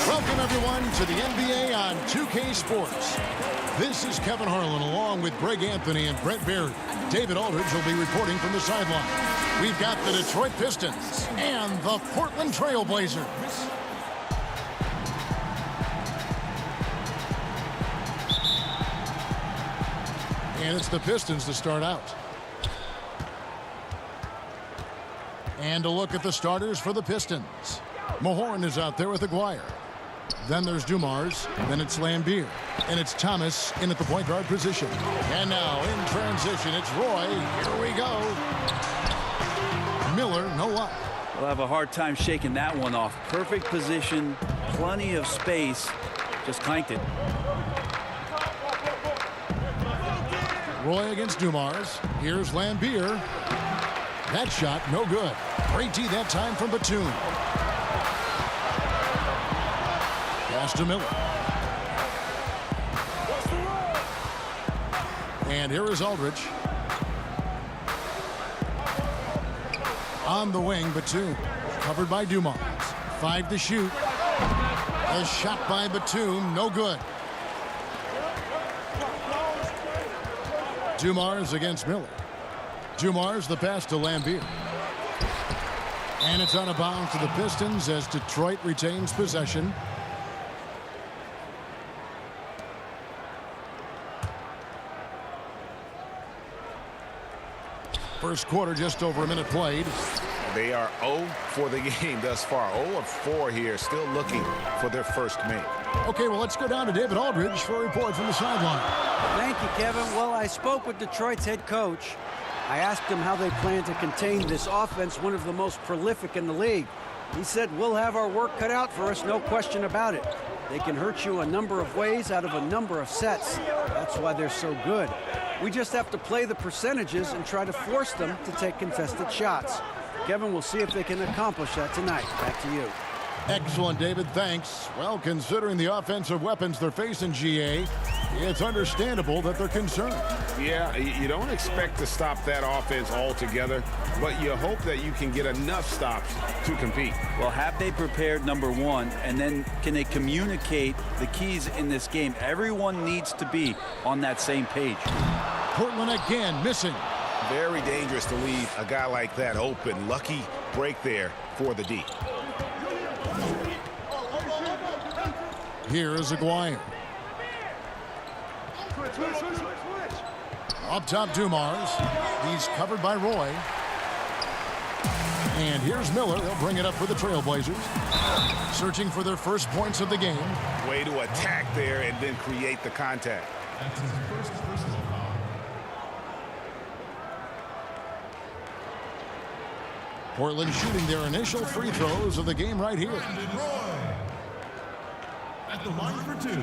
Welcome, everyone, to the NBA on 2K Sports. This is Kevin Harlan along with Greg Anthony and Brett Barry. David Aldridge will be reporting from the sideline. We've got the Detroit Pistons and the Portland Trail Blazers. And it's the Pistons to start out. And a look at the starters for the Pistons. Mahorn is out there with Aguirre. Then there's Dumars. Then it's Lambeer. And it's Thomas in at the point guard position. And now in transition, it's Roy. Here we go. Miller, no luck. We'll have a hard time shaking that one off. Perfect position, plenty of space. Just clanked it. Roy against Dumars. Here's Lambeer. That shot, no good. Great D that time from Batum. Pass to Miller. And here is Aldridge. On the wing, Batum. Covered by Dumars. 5 to shoot. A shot by Batum, no good. Dumars against Miller. Dumars the pass to Lambeer. And it's out of bounds to the Pistons as Detroit retains possession. First quarter, just over a minute played. They are 0 for the game thus far. 0 of 4 here, still looking for their first make. Okay, well, let's go down to David Aldridge for a report from the sideline. Thank you, Kevin. Well, I spoke with Detroit's head coach. I asked him how they plan to contain this offense, one of the most prolific in the league. He said, we'll have our work cut out for us, no question about it. They can hurt you a number of ways out of a number of sets. That's why they're so good. We just have to play the percentages and try to force them to take contested shots. Kevin, we'll see if they can accomplish that tonight. Back to you. Excellent, David. Thanks. Well, considering the offensive weapons they're facing, GA, it's understandable that they're concerned. Yeah, you don't expect to stop that offense altogether, but you hope that you can get enough stops to compete. Well, have they prepared, number one, and then can they communicate the keys in this game? Everyone needs to be on that same page. Portland again missing. Very dangerous to leave a guy like that open. Lucky break there for the D. Here is Aguirre. Up top, Dumars. He's covered by Roy. And here's Miller. They'll bring it up for the Trailblazers. Searching for their first points of the game. Way to attack there and then create the contact. Portland shooting their initial free throws of the game right here. At the line for 2.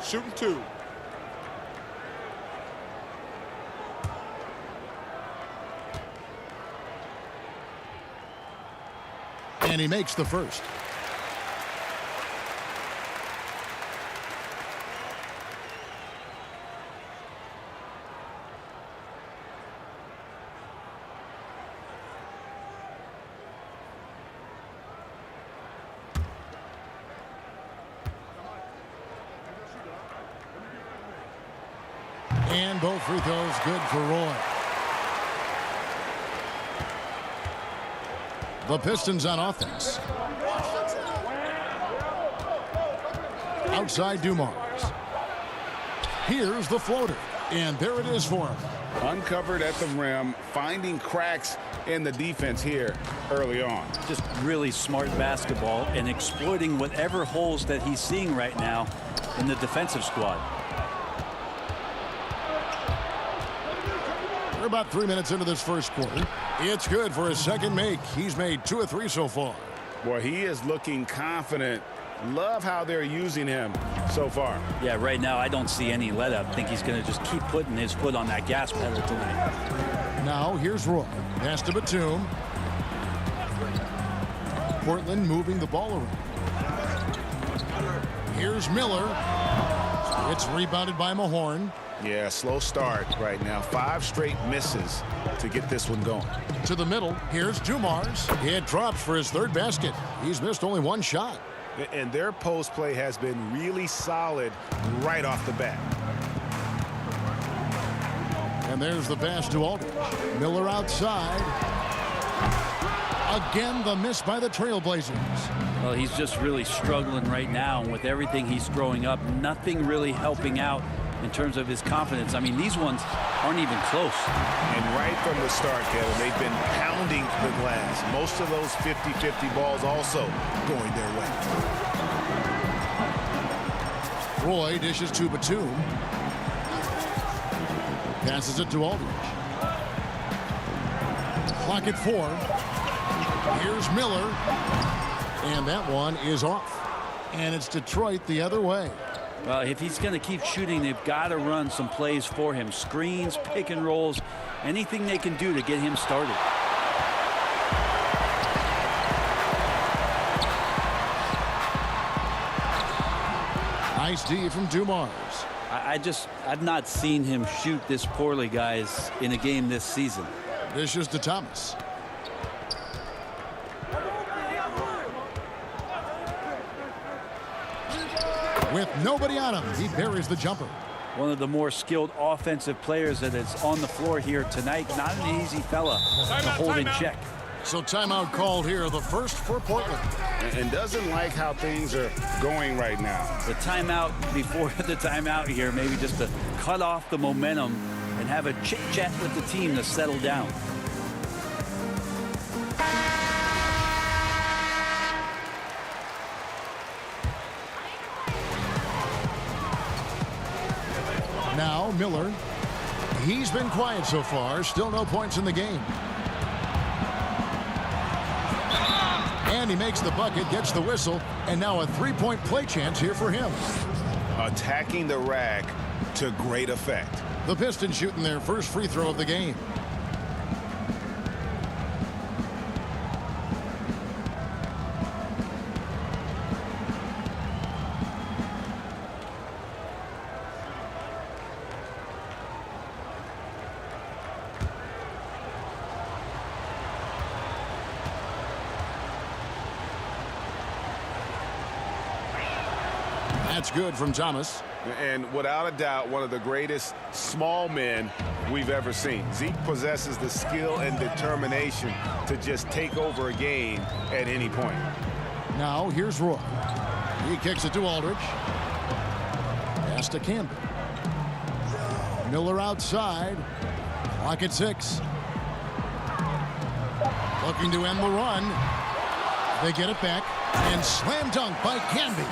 Shooting 2. And he makes the first. And both free throws good for Roy. The Pistons on offense. Outside Dumars. Here's the floater. And there it is for him. Uncovered at the rim, finding cracks in the defense here early on. Just really smart basketball and exploiting whatever holes that he's seeing right now in the defensive squad. We're about 3 minutes into this first quarter. It's good for his second make. He's made 2 of 3 so far. Boy, he is looking confident. Love how they're using him so far. Yeah, right now I don't see any let up. I think he's going to just keep putting his foot on that gas pedal tonight. Now here's Roy. Pass to Batum. Portland moving the ball around. Here's Here's Miller. It's rebounded by Mahorn. Yeah, slow start right now. 5 straight misses to get this one going. To the middle. Here's Dumars. It drops for his 3rd basket. He's missed only 1 shot. And their post play has been really solid right off the bat. And there's the pass to Aldridge. Miller outside. Again, the miss by the Trailblazers. Well, he's just really struggling right now. And with everything he's throwing up, nothing really helping out in terms of his confidence. I mean, these ones aren't even close. And right from the start, Kevin, they've been pounding the glass. Most of those 50-50 balls also going their way. Roy dishes to Batum. Passes it to Aldridge. Clock at 4. Here's Miller. And that one is off. And it's Detroit the other way. Well, if he's going to keep shooting, they've got to run some plays for him. Screens, pick and rolls, anything they can do to get him started. Nice D from Dumars. I've not seen him shoot this poorly, guys, in a game this season. Dishes to Thomas. With nobody on him, he buries the jumper. One of the more skilled offensive players that is on the floor here tonight. Not an easy fella to hold in check. So timeout called here, the first for Portland. And doesn't like how things are going right now. The timeout before the timeout here, maybe just to cut off the momentum and have a chit-chat with the team to settle down. Now Miller. He's been quiet so far. Still no points in the game. And he makes the bucket, gets the whistle, and now a 3-point play chance here for him. Attacking the rack to great effect. The Pistons shooting their first free throw of the game. That's good from Thomas. And without a doubt, one of the greatest small men we've ever seen. Zeke possesses the skill and determination to just take over a game at any point. Now here's Roy. He kicks it to Aldridge. Pass to Campbell. Miller outside. Clock at 6. Looking to end the run. They get it back. And slam dunk by Canby.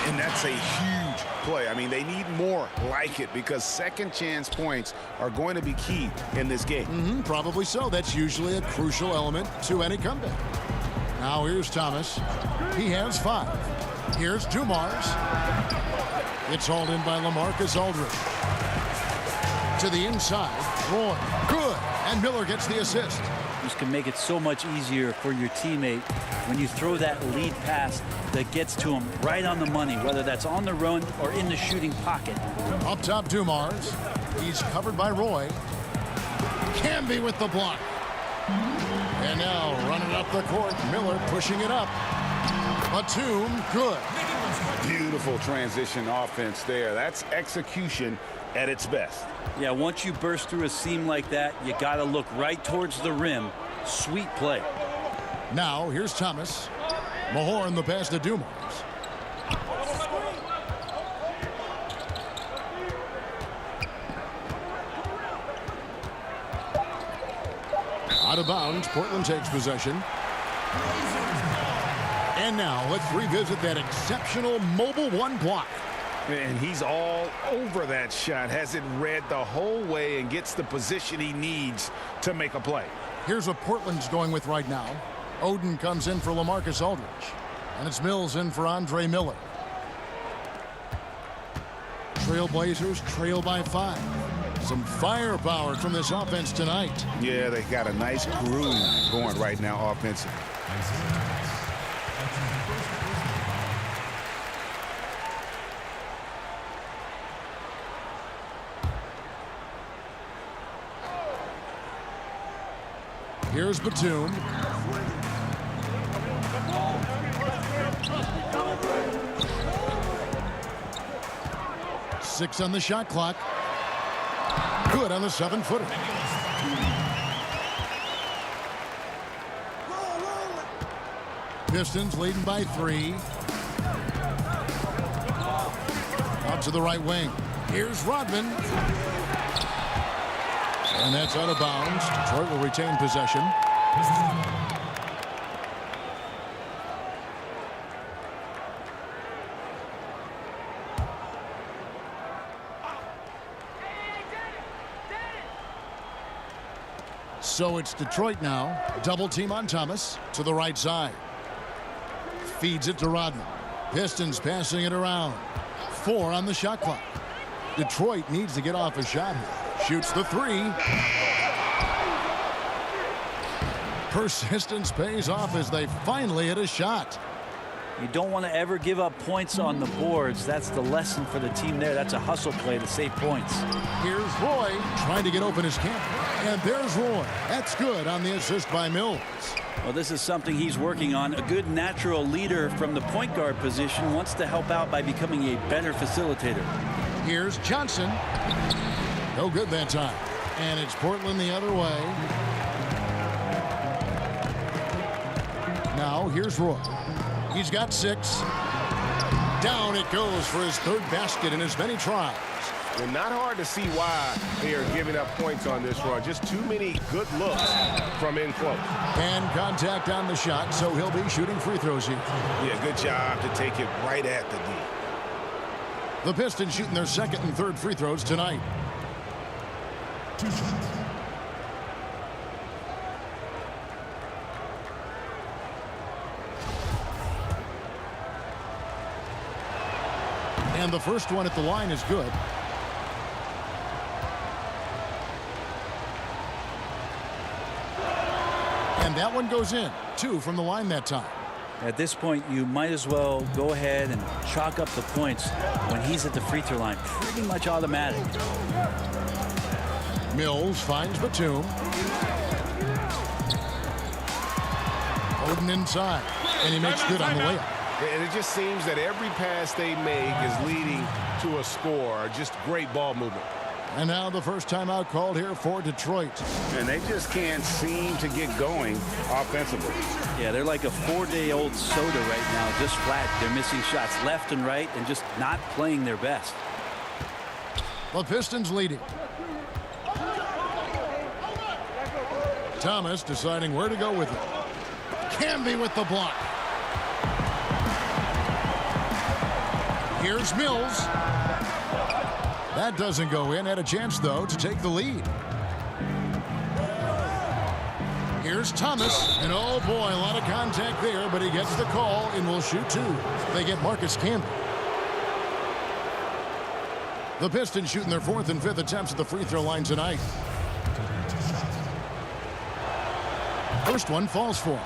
And that's a huge play. I mean, they need more like it because second chance points are going to be key in this game. Probably so. That's usually a crucial element to any comeback. Now here's Thomas. He has 5. Here's Dumars. It's hauled in by LaMarcus Aldridge. To the inside. Roy. Good. And Miller gets the assist. This can make it so much easier for your teammate when you throw that lead pass that gets to him right on the money, whether that's on the run or in the shooting pocket. Up top, Dumars. He's covered by Roy. Canby with the block. And now running up the court, Miller pushing it up. Batum, good. Beautiful transition offense there. That's execution at its best. Yeah, once you burst through a seam like that, you got to look right towards the rim. Sweet play. Now here's Thomas. Mahorn the pass to Dumars. Out of bounds, Portland takes possession. And now let's revisit that exceptional mobile 1 block. And he's all over that shot, has it read the whole way and gets the position he needs to make a play. Here's what Portland's going with right now. Oden comes in for LaMarcus Aldridge. And it's Mills in for Andre Miller. Trailblazers trail by 5. Some firepower from this offense tonight. Yeah, they got a nice groove going right now offensively. Here's Batum. Six on the shot clock. Good on the 7-footer. Pistons leading by 3. Up to the right wing. Here's Rodman. And that's out of bounds. Detroit will retain possession. So it's Detroit now. Double team on Thomas to the right side. Feeds it to Rodman. Pistons passing it around. 4 on the shot clock. Detroit needs to get off a shot here. Shoots the 3. Persistence pays off as they finally hit a shot. You don't want to ever give up points on the boards. That's the lesson for the team there. That's a hustle play to save points. Here's Roy trying to get open his camp. And there's Roy. That's good on the assist by Mills. Well, this is something he's working on. A good natural leader from the point guard position wants to help out by becoming a better facilitator. Here's Johnson. No good that time. And it's Portland the other way. Now here's Roy. He's got 6. Down it goes for his 3rd basket in as many tries. Well, not hard to see why they are giving up points on this run. Just too many good looks from in close. And contact on the shot, so he'll be shooting free throws here. Yeah, good job to take it right at the D. The Pistons shooting their 2nd and 3rd free throws tonight. And the first one at the line is good. And that one goes in. 2 from the line that time. At this point, you might as well go ahead and chalk up the points when he's at the free throw line. Pretty much automatic. Mills finds Batum. Odin inside. And he makes good on the layup. And it just seems that every pass they make is leading to a score. Just great ball movement. And now the first timeout called here for Detroit. And they just can't seem to get going offensively. Yeah, they're like a 4-day-old soda right now, just flat. They're missing shots left and right and just not playing their best. The Pistons leading. Thomas deciding where to go with it. Camby with the block. Here's Mills. That doesn't go in. Had a chance, though, to take the lead. Here's Thomas. And, oh, boy, a lot of contact there, but he gets the call and will shoot 2. They get Marcus Camby. The Pistons shooting their 4th and 5th attempts at the free throw line tonight. First one falls for him.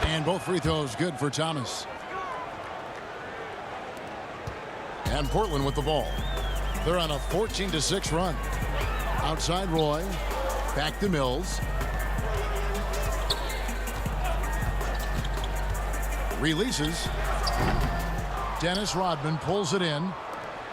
And both free throws good for Thomas. And Portland with the ball. They're on a 14-6 run. Outside Roy. Back to Mills. Releases. Dennis Rodman pulls it in.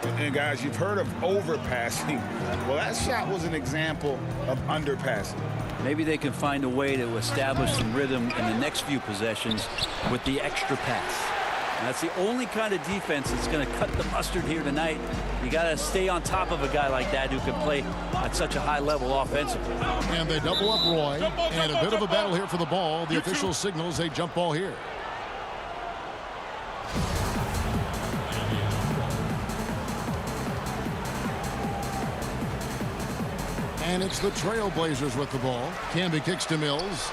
And guys, you've heard of overpassing. Well, that shot was an example of underpassing. Maybe they can find a way to establish some rhythm in the next few possessions with the extra pass. And that's the only kind of defense that's going to cut the mustard here tonight. You got to stay on top of a guy like that who can play at such a high level offensively. And they double up Roy. And a bit of a battle here for the ball. The official signals a jump ball here. And it's the Trailblazers with the ball. Camby kicks to Mills.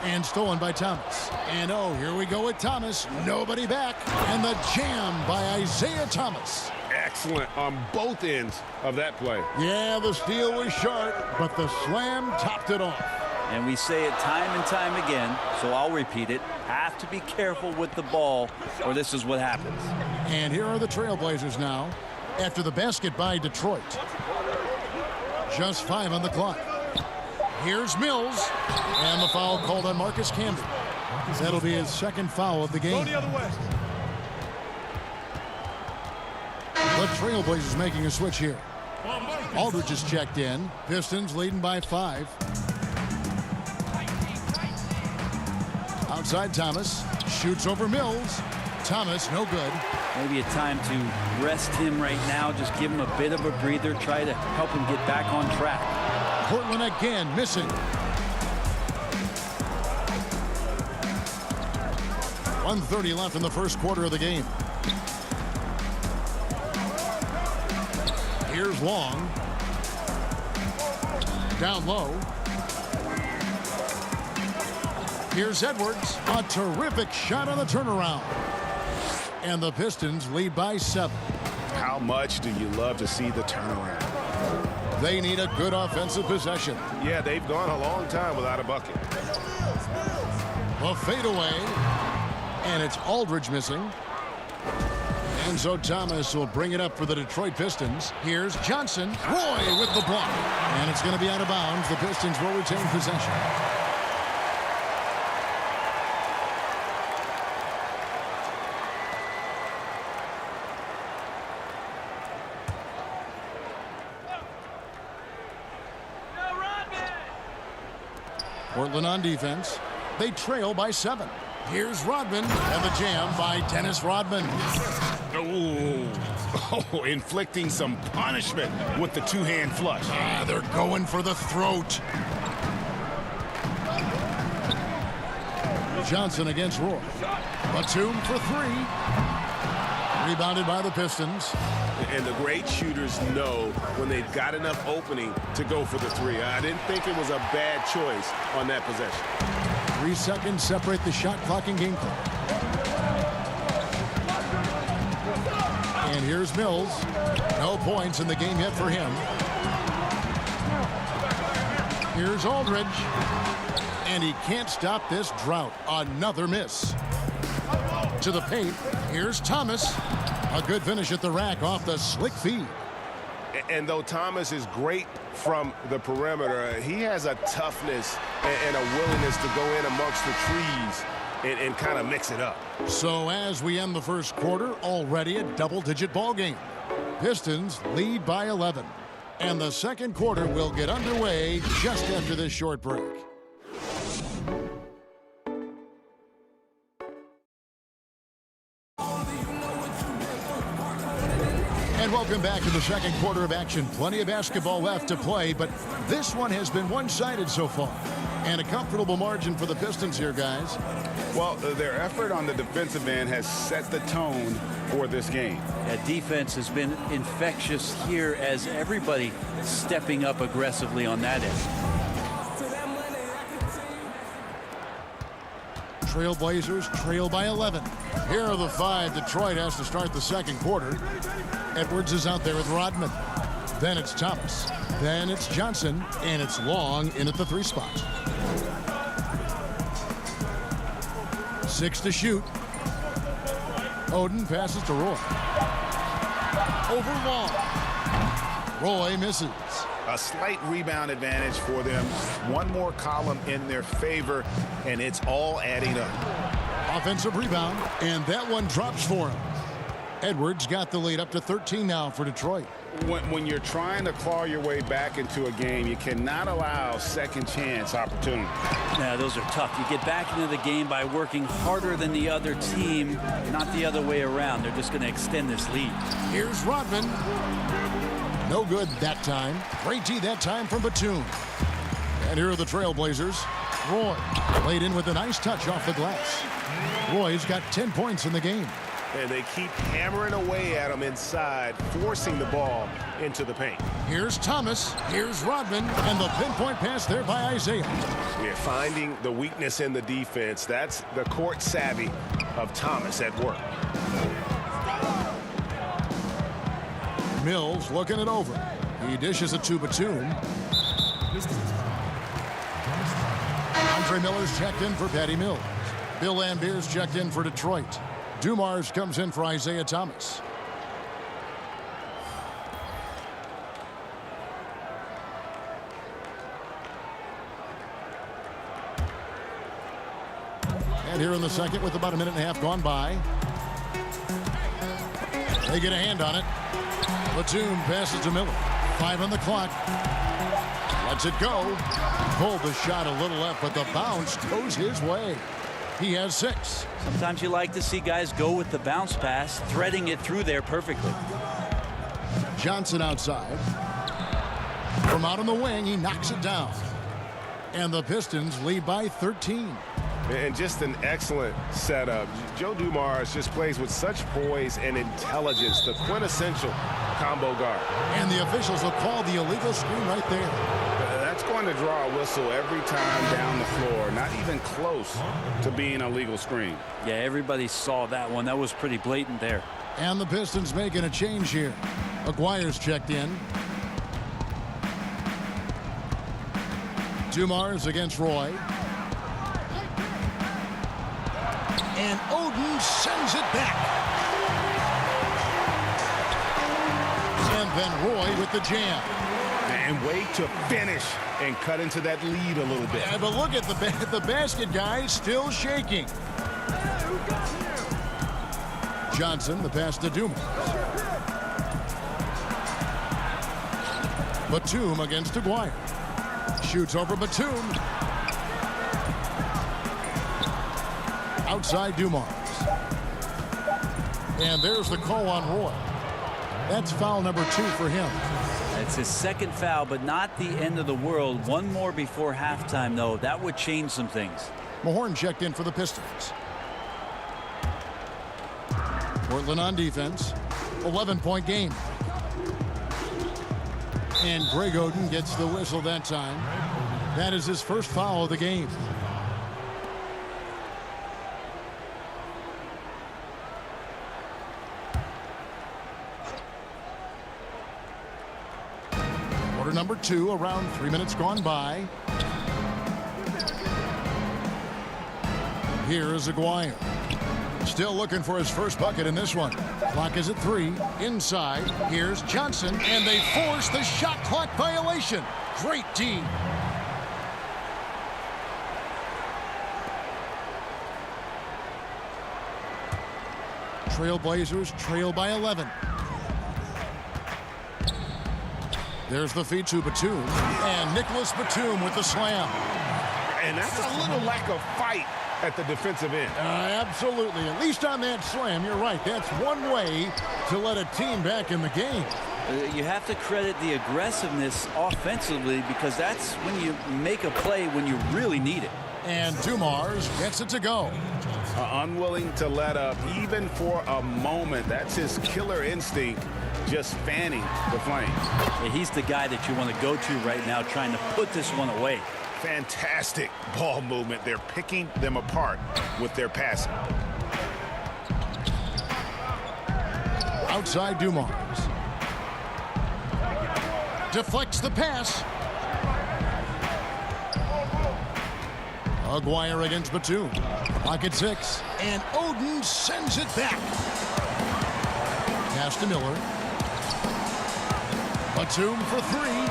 And stolen by Thomas. And oh, here we go with Thomas. Nobody back. And the jam by Isaiah Thomas. excellent on both ends of that play. Yeah, the steal was sharp, but the slam topped it off. And we say it time and time again, so I'll repeat it. Have to be careful with the ball, or this is what happens. And here are the Trailblazers now after the basket by Detroit. Just 5 on the clock. Here's Mills, and the foul called on Marcus Camby. That'll be his second foul of the game. Go the other way. The Trailblazers making a switch here. Aldridge is checked in. Pistons leading by 5. Outside Thomas. Shoots over Mills. Thomas, no good. Maybe a time to rest him right now. Just give him a bit of a breather. Try to help him get back on track. Portland again missing. 1:30 left in the first quarter of the game. Here's Long. Down low. Here's Edwards. A terrific shot on the turnaround. And the Pistons lead by 7. How much do you love to see the turnaround? They need a good offensive possession. Yeah, they've gone a long time without a bucket. A fadeaway. And it's Aldridge missing. And so Thomas will bring it up for the Detroit Pistons. Here's Johnson. Roy with the block. And it's going to be out of bounds. The Pistons will retain possession. Portland on defense. They trail by 7. Here's Rodman, and the jam by Dennis Rodman. Oh, inflicting some punishment with the two-hand flush. They're going for the throat. Johnson against Roy. Batum for 3. Rebounded by the Pistons. And the great shooters know when they've got enough opening to go for the 3. I didn't think it was a bad choice on that possession. 3 seconds separate the shot clock and game clock. And here's Mills. No points in the game yet for him. Here's Aldridge. And he can't stop this drought. Another miss. To the paint. Here's Thomas. A good finish at the rack off the slick feed. And though Thomas is great from the perimeter, he has a toughness and a willingness to go in amongst the trees and kind of mix it up. So as we end the first quarter, already a double-digit ball game. Pistons lead by 11. And the second quarter will get underway just after this short break. And welcome back to the second quarter of action. Plenty of basketball left to play, but this one has been one-sided so far. And a comfortable margin for the Pistons here, guys. Well, their effort on the defensive end has set the tone for this game. That defense has been infectious here as everybody stepping up aggressively on that end. Trailblazers trail by 11. Here are the 5. Detroit has to start the second quarter. Edwards is out there with Rodman. Then it's Thomas. Then it's Johnson. And it's Long in at the 3 spot. 6 to shoot. Oden passes to Roy. Over Long. Roy misses. A slight rebound advantage for them. One more column in their favor, and it's all adding up. Offensive rebound, and that one drops for him. Edwards got the lead up to 13 now for Detroit. When you're trying to claw your way back into a game, you cannot allow second chance opportunity. Yeah, those are tough. You get back into the game by working harder than the other team, not the other way around. They're just going to extend this lead. Here's Rodman. No good that time. Great D that time from Batum. And here are the Trailblazers. Roy laid in with a nice touch off the glass. Roy's got 10 points in the game. And they keep hammering away at him inside, forcing the ball into the paint. Here's Thomas. Here's Rodman. And the pinpoint pass there by Isaiah. We're finding the weakness in the defense. That's the court savvy of Thomas at work. Mills looking it over. He dishes it to Batum. Andre Miller's checked in for Patty Mills. Bill Lambier's checked in for Detroit. Dumars comes in for Isaiah Thomas. And here in the second with about a minute and a half gone by. They get a hand on it. Batum passes to Miller. 5 on the clock. Lets it go. Pulled the shot a little left, but the bounce goes his way. He has 6. Sometimes you like to see guys go with the bounce pass, threading it through there perfectly. Johnson outside. From out on the wing, he knocks it down. And the Pistons lead by 13. And just an excellent setup. Joe Dumars just plays with such poise and intelligence, the quintessential combo guard. And the officials will call the illegal screen right there. That's going to draw a whistle every time down the floor. Not even close to being a legal screen. Yeah, everybody saw that one. That was pretty blatant there. And the Pistons making a change here. Aguirre's checked in. Dumars against Roy. And Oden sends it back. And then Roy with the jam. And wait to finish and cut into that lead a little bit. Yeah, but look at the basket, guys, still shaking. Johnson, the pass to Dumars. Batum against Aguirre. Shoots over Batum. Outside Dumars. And there's the call on Roy. That's foul number 2 for him. It's his second foul, but not the end of the world. One more before halftime, though. That would change some things. Mahorn checked in for the Pistons. Portland on defense. 11-point game. And Greg Oden gets the whistle that time. That is his first foul of the game. Quarter number 2, around 3 minutes gone by. Here is Aguirre. Still looking for his first bucket in this one. Clock is at 3. Inside, here's Johnson, and they force the shot clock violation. Great D. Trailblazers trail by 11. There's the feed to Batum, and Nicholas Batum with the slam. And that's a little lack of fight at the defensive end. Absolutely. At least on that slam, you're right. That's one way to let a team back in the game. You have to credit the aggressiveness offensively, because that's when you make a play when you really need it. And Dumars gets it to go. Unwilling to let up even for a moment. That's his killer instinct, just fanning the flame. Yeah, he's the guy that you want to go to right now, trying to put this one away. Fantastic ball movement. They're picking them apart with their passing. Outside Dumars. Deflects the pass. Aguirre against Batum. Pocket 6. And Oden sends it back. Pass to Miller. Batum for 3.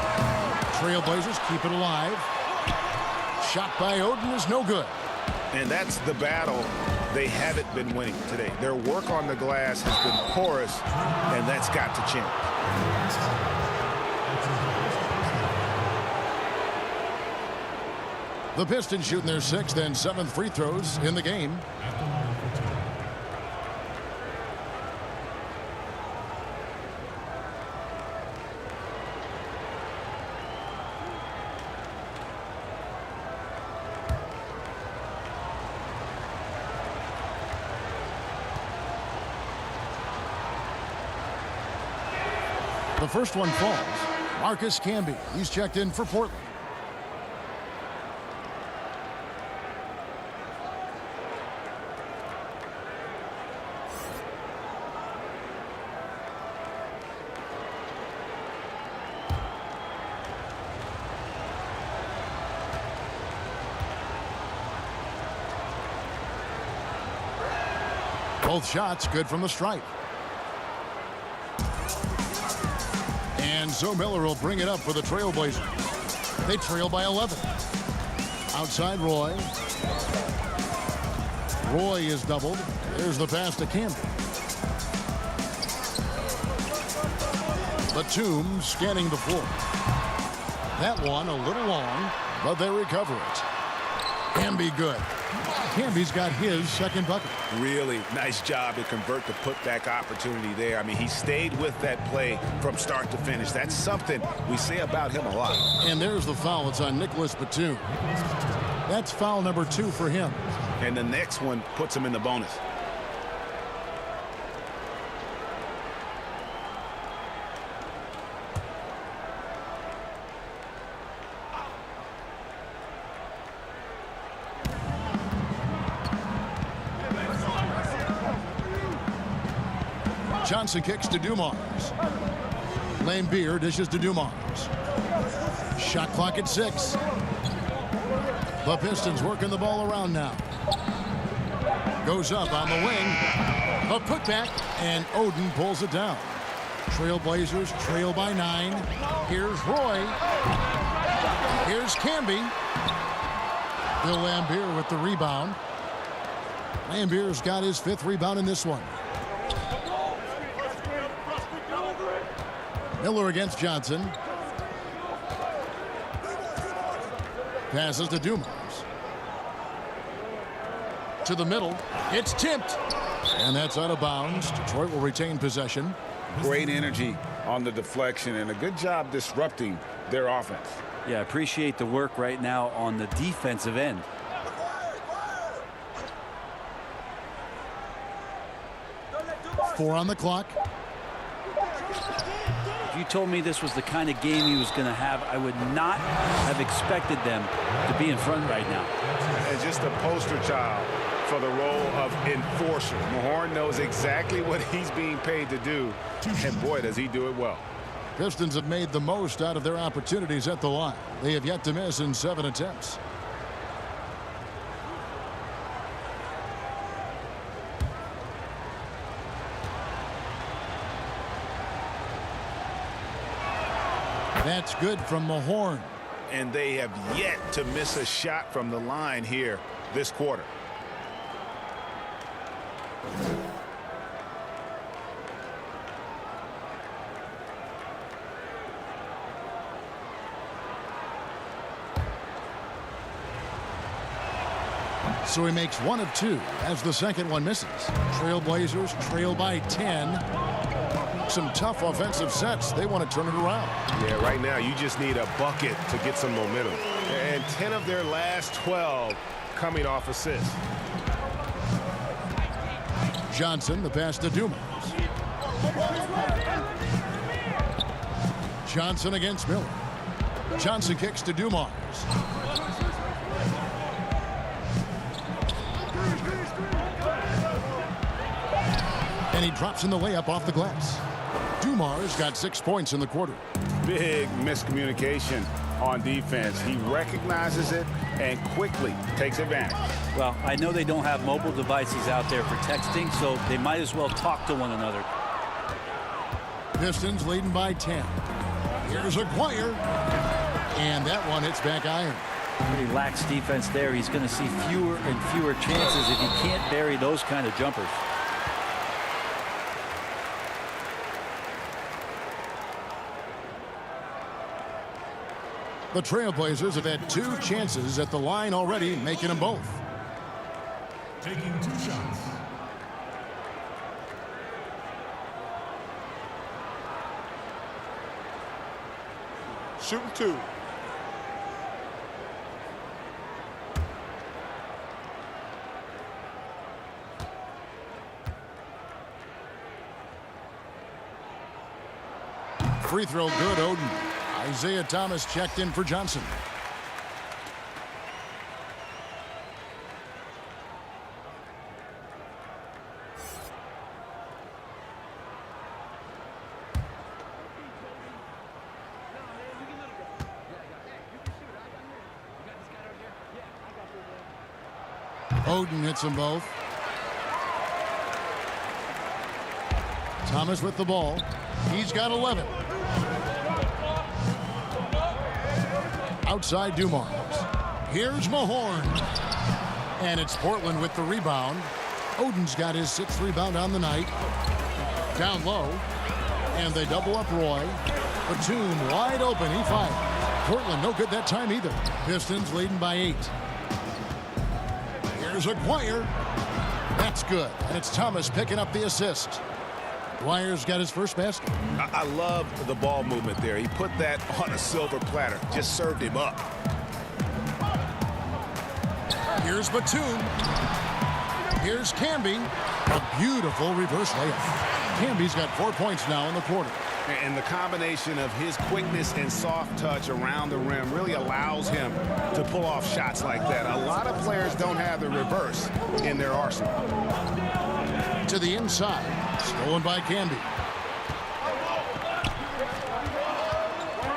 Trailblazers keep it alive. Shot by Oden is no good. And that's the battle they haven't been winning today. Their work on the glass has been porous, and that's got to change. The Pistons shooting their 6th and 7th free throws in the game. The first one falls. Marcus Camby. He's checked in for Portland. Both shots good from the stripe. And so Miller will bring it up for the Trailblazers. They trail by 11. Outside Roy. Roy is doubled. There's the pass to Campbell. Batum scanning the floor. That one a little long, but they recover it. Camby good. Camby's got his second bucket. Really nice job to convert the putback opportunity there. I mean, he stayed with that play from start to finish. That's something we say about him a lot. And there's the foul. It's on Nicholas Batum. That's foul number 2 for him. And the next one puts him in the bonus. Johnson kicks to Dumars. Lambeer dishes to Dumars. Shot clock at 6. The Pistons working the ball around now. Goes up on the wing. A putback, and Oden pulls it down. Trailblazers trail by 9. Here's Roy. Here's Camby. Bill Lambeer with the rebound. Lambeer's got his 5th rebound in this one. Miller against Johnson. Passes to Dumars. To the middle. It's tipped. And that's out of bounds. Detroit will retain possession. Great energy on the deflection and a good job disrupting their offense. Yeah, appreciate the work right now on the defensive end. Four on the clock. If you told me this was the kind of game he was going to have, I would not have expected them to be in front right now. And just a poster child for the role of enforcer. Mahorn knows exactly what he's being paid to do, and boy, does he do it well. Pistons have made the most out of their opportunities at the line. They have yet to miss in 7 attempts. That's good from Mahorn. And they have yet to miss a shot from the line here this quarter. So he makes 1 of 2 as the second one misses. Trailblazers trail by 10. Some tough offensive sets. They want to turn it around. Yeah, right now you just need a bucket to get some momentum. And 10 of their last 12 coming off assists. Johnson, the pass to Dumars. Johnson against Miller. Johnson kicks to Dumars. And he drops in the layup off the glass. Dumars got 6 points in the quarter. Big miscommunication on defense. He recognizes it and quickly takes advantage. Well, I know they don't have mobile devices out there for texting, so they might as well talk to one another. Pistons leading by 10. Here's Aguirre. And that one hits back iron. Pretty lax defense there. He's going to see fewer and fewer chances if he can't bury those kind of jumpers. The Trailblazers have had 2 chances at the line already, making them both. Taking 2 shots. Shooting 2. Free throw good, Oden. Isaiah Thomas checked in for Johnson. Oden hits them both. Thomas with the ball. He's got 11. Outside Dumars. Here's Mahorn. And it's Portland with the rebound. Oden's got his 6th rebound on the night. Down low. And they double up Roy. Batum wide open. He fired. Portland no good that time either. Pistons leading by 8. Here's Aguirre. That's good. And it's Thomas picking up the assist. Aguirre's got his first basket. I love the ball movement there. He put that on a silver platter. Just served him up. Here's Batum. Here's Camby. A beautiful reverse layup. Camby's got 4 points now in the quarter. And the combination of his quickness and soft touch around the rim really allows him to pull off shots like that. A lot of players don't have the reverse in their arsenal. To the inside. Stolen by Camby.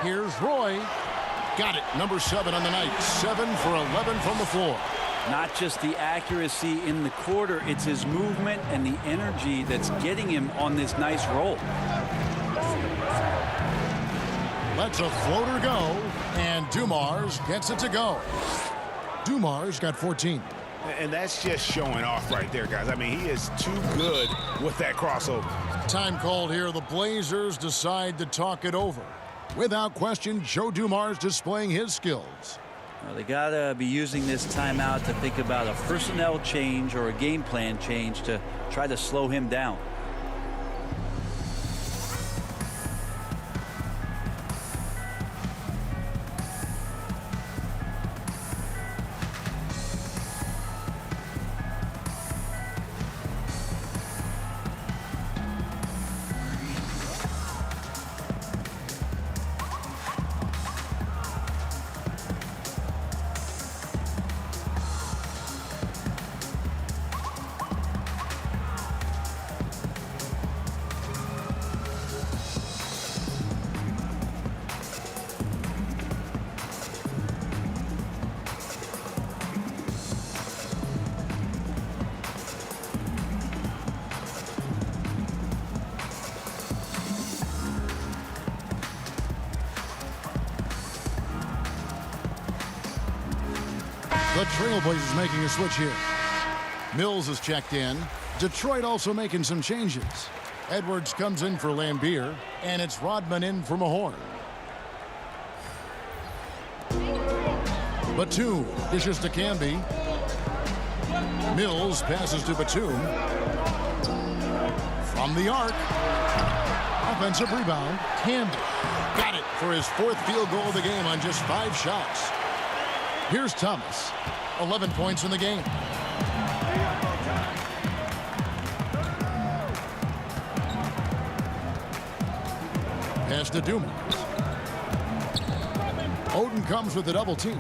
Here's Roy. Got it. Number 7 on the night. 7 for 11 from the floor. Not just the accuracy in the quarter, it's his movement and the energy that's getting him on this nice roll. Lets a floater go, and Dumars gets it to go. Dumars got 14. And that's just showing off right there, guys. I mean, he is too good with that crossover. Time called here. The Blazers decide to talk it over. Without question, Joe Dumars displaying his skills. Well, they got to be using this timeout to think about a personnel change or a game plan change to try to slow him down. The Trailblazers making a switch here. Mills is checked in. Detroit also making some changes. Edwards comes in for Lambier, and it's Rodman in for Mahorn. Batum dishes to Camby. Mills passes to Batum. From the arc. Offensive rebound. Camby got it for his 4th field goal of the game on just 5 shots. Here's Thomas. 11 points in the game. Pass to Dumars. Oden comes with a double team.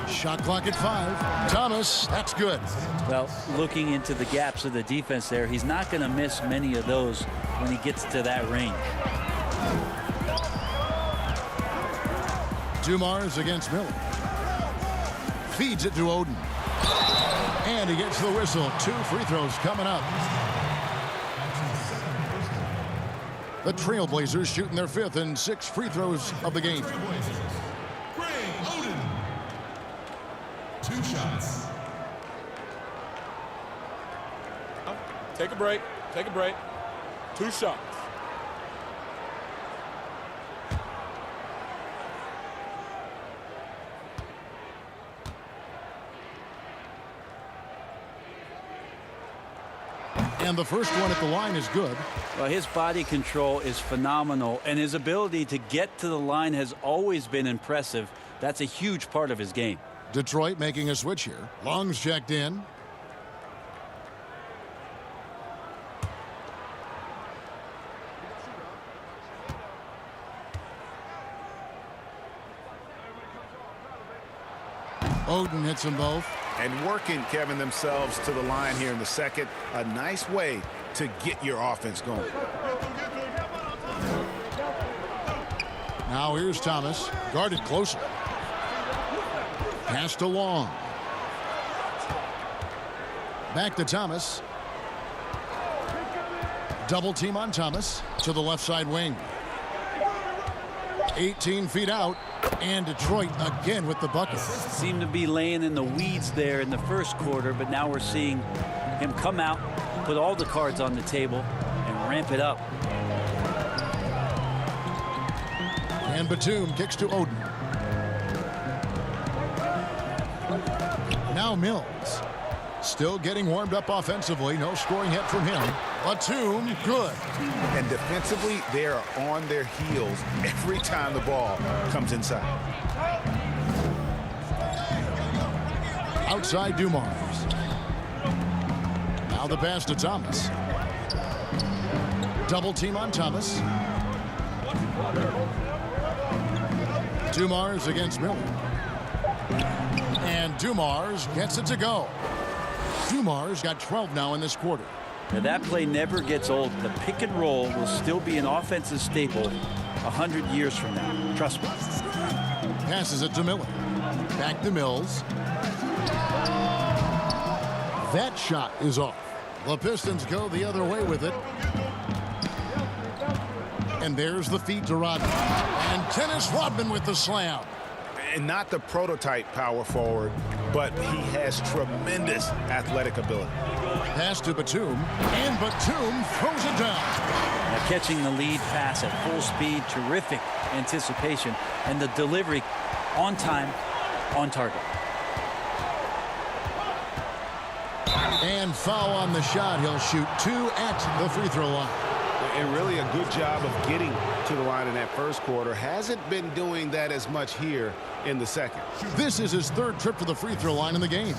Shot clock at 5. Thomas, that's good. Well, looking into the gaps of the defense there, he's not going to miss many of those when he gets to that range. Dumars against Miller. Feeds it to Oden. And he gets the whistle. 2 free throws coming up. The Trailblazers shooting their 5th and 6 free throws of the game. Oden. 2 shots. Take a break. Take a break. 2 shots. And the first one at the line is good. Well, his body control is phenomenal, and his ability to get to the line has always been impressive. That's a huge part of his game. Detroit making a switch here. Long's checked in. Oden hits them both. And working, Kevin, themselves to the line here in the second. A nice way to get your offense going. Now here's Thomas. Guarded closer. Pass to Long. Back to Thomas. Double team on Thomas to the left side wing. 18 feet out, and Detroit again with the bucket. Seemed to be laying in the weeds there in the first quarter, but now we're seeing him come out, put all the cards on the table, and ramp it up. And Batum kicks to Oden. Now Mills. Still getting warmed up offensively. No scoring hit from him. Batum, good. And defensively, they are on their heels every time the ball comes inside. Outside Dumars. Now the pass to Thomas. Double team on Thomas. Dumars against Miller. And Dumars gets it to go. Dumars got 12 now in this quarter. Now that play never gets old. The pick and roll will still be an offensive staple 100 years from now. Trust me. Passes it to Miller. Back to Mills. That shot is off. The Pistons go the other way with it. And there's the feed to Rodman. And Dennis Rodman with the slam. And not the prototype power forward, but he has tremendous athletic ability. Pass to Batum, and Batum throws it down. Now catching the lead pass at full speed, terrific anticipation, and the delivery on time, on target. And foul on the shot. He'll shoot 2 at the free throw line. And really a good job of getting to the line in that first quarter. Hasn't been doing that as much here in the second. This is his 3rd trip to the free throw line in the game.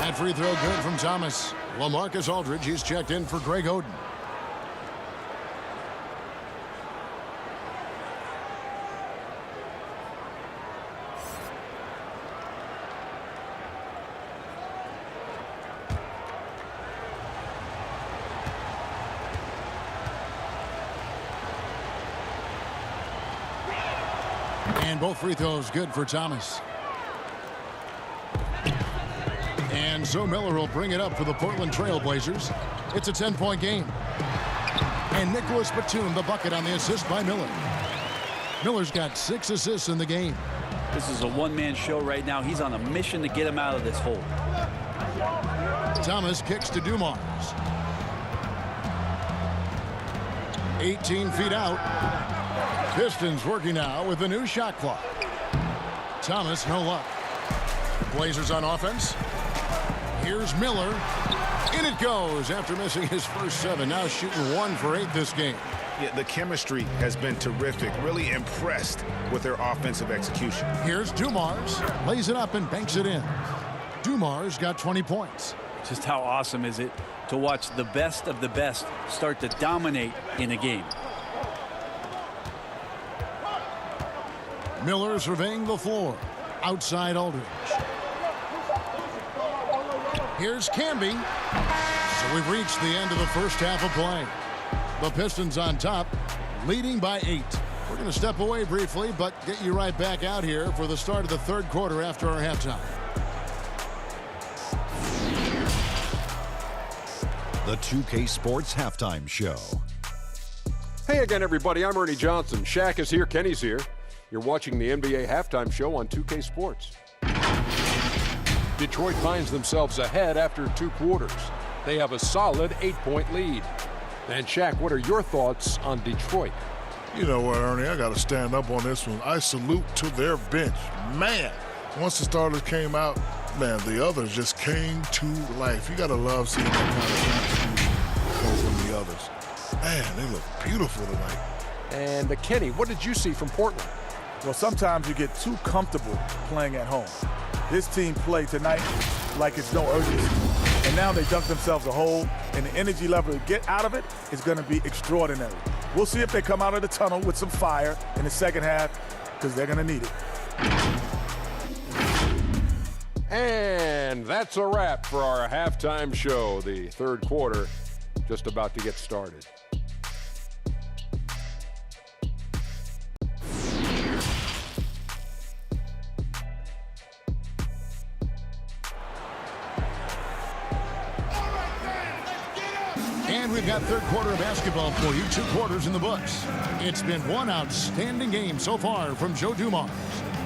That free throw good from Thomas. LaMarcus Aldridge, he's checked in for Greg Oden. And both free throws good for Thomas. And so Miller will bring it up for the Portland Trail Blazers. It's a 10-point game. And Nicholas Batum, the bucket on the assist by Miller. Miller's got 6 assists in the game. This is a one-man show right now. He's on a mission to get him out of this hole. Thomas kicks to Dumars. 18 feet out. Pistons working now with a new shot clock. Thomas, no luck. Blazers on offense. Here's Miller. In it goes after missing his first 7. Now shooting 1 for 8 this game. Yeah, the chemistry has been terrific. Really impressed with their offensive execution. Here's Dumars. Lays it up and banks it in. Dumars got 20 points. Just how awesome is it to watch the best of the best start to dominate in a game. Miller surveying the floor. Outside Aldridge. Here's Camby. So we've reached the end of the first half of play. The Pistons on top, leading by 8. We're going to step away briefly, but get you right back out here for the start of the 3rd quarter after our halftime. The 2K Sports Halftime Show. Hey again, everybody. I'm Ernie Johnson. Shaq is here. Kenny's here. You're watching the NBA Halftime Show on 2K Sports. Detroit finds themselves ahead after 2 quarters. They have a solid 8-point lead. And Shaq, what are your thoughts on Detroit? You know what, Ernie, I got to stand up on this one. I salute to their bench. Man, once the starters came out, man, the others just came to life. You got to love seeing that kind of contribution come from the others. Man, they look beautiful tonight. And Kenny, what did you see from Portland? Well, sometimes you get too comfortable playing at home. This team played tonight like it's no urgency. And now they dunk themselves a hole, and the energy level to get out of it is going to be extraordinary. We'll see if they come out of the tunnel with some fire in the second half, because they're going to need it. And that's a wrap for our halftime show. The third quarter just about to get started. And we've got third quarter of basketball for you. 2 quarters in the books. It's been one outstanding game so far from Joe Dumars.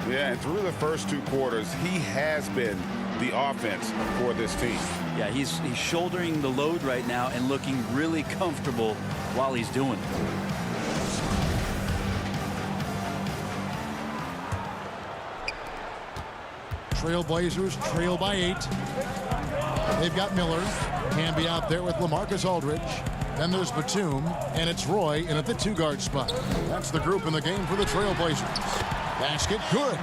Yeah, and through the first 2 quarters, he has been the offense for this team. Yeah, he's shouldering the load right now and looking really comfortable while he's doing it. Trailblazers trail by 8. They've got Miller. Camby out there with LaMarcus Aldridge. Then there's Batum, and it's Roy in at the 2-guard spot. That's the group in the game for the Trailblazers. Basket good.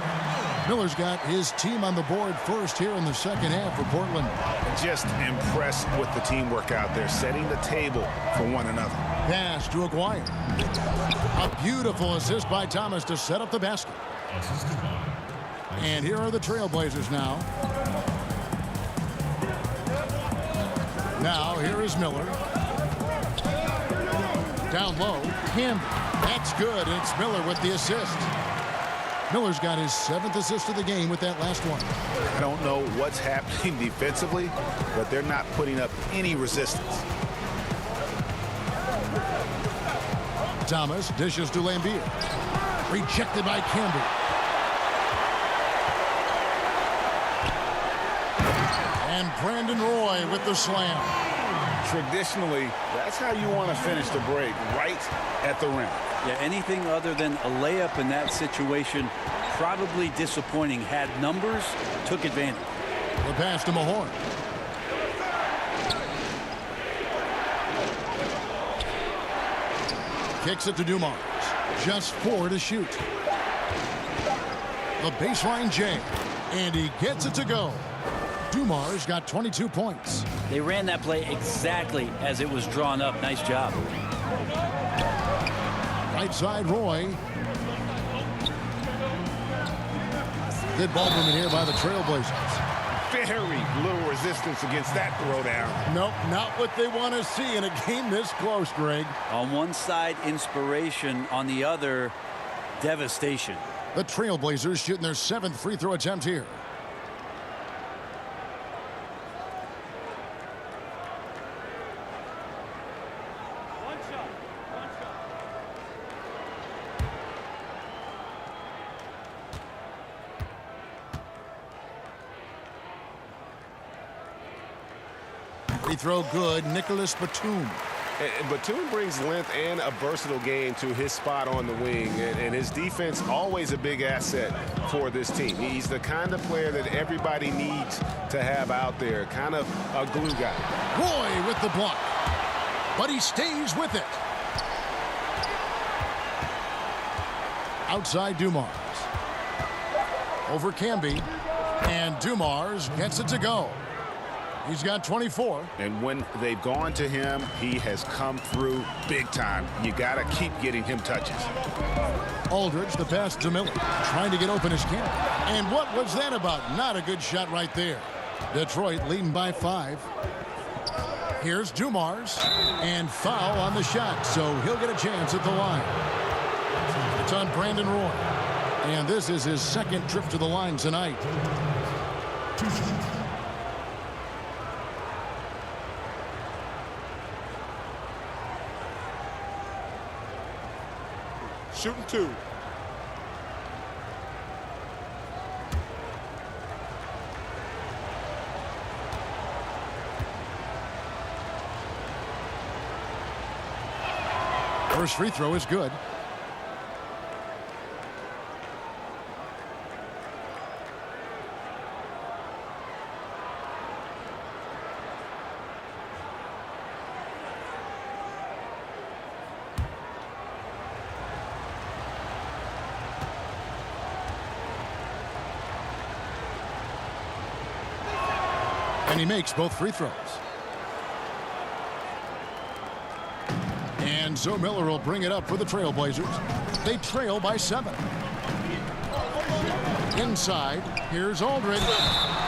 Miller's got his team on the board first here in the second half for Portland. Just impressed with the teamwork out there, setting the table for one another. Pass to Aguirre. A beautiful assist by Thomas to set up the basket. And here are the Trailblazers now. Now here is Miller. Down low, Camby. That's good, and it's Miller with the assist. Miller's got his 7th assist of the game with that last one. I don't know what's happening defensively, but they're not putting up any resistance. Thomas dishes to Lambier. Rejected by Camby. And Brandon Roy with the slam. Traditionally, that's how you want to finish the break, right at the rim. Yeah, anything other than a layup in that situation, probably disappointing. Had numbers, took advantage. The pass to Mahorn. Kicks it to Dumars. Just 4 to shoot. The baseline J. And he gets it to go. Dumars got 22 points. They ran that play exactly as it was drawn up. Nice job. Right side, Roy. Good ball movement here by the Trailblazers. Very little resistance against that throwdown. Nope, not what they want to see in a game this close, Greg. On one side, inspiration. On the other, devastation. The Trailblazers shooting their 7th free throw attempt here. Free throw good. Nicholas Batum. Batum brings length and a versatile game to his spot on the wing, and his defense always a big asset for this team. He's the kind of player that everybody needs to have out there, kind of a glue guy. Roy with the block, but he stays with it. Outside Dumars. Over Camby, and Dumars gets it to go. He's got 24. And when they've gone to him, he has come through big time. You got to keep getting him touches. Aldridge, the pass to Miller, trying to get open as Camby. And what was that about? Not a good shot right there. Detroit leading by 5. Here's Dumars, and foul on the shot, so he'll get a chance at the line. It's on Brandon Roy, and this is his 2nd trip to the line tonight. Shooting 2. First free throw is good. And he makes both free throws. And so Miller will bring it up for the Trailblazers. They trail by 7. Inside, here's Aldridge.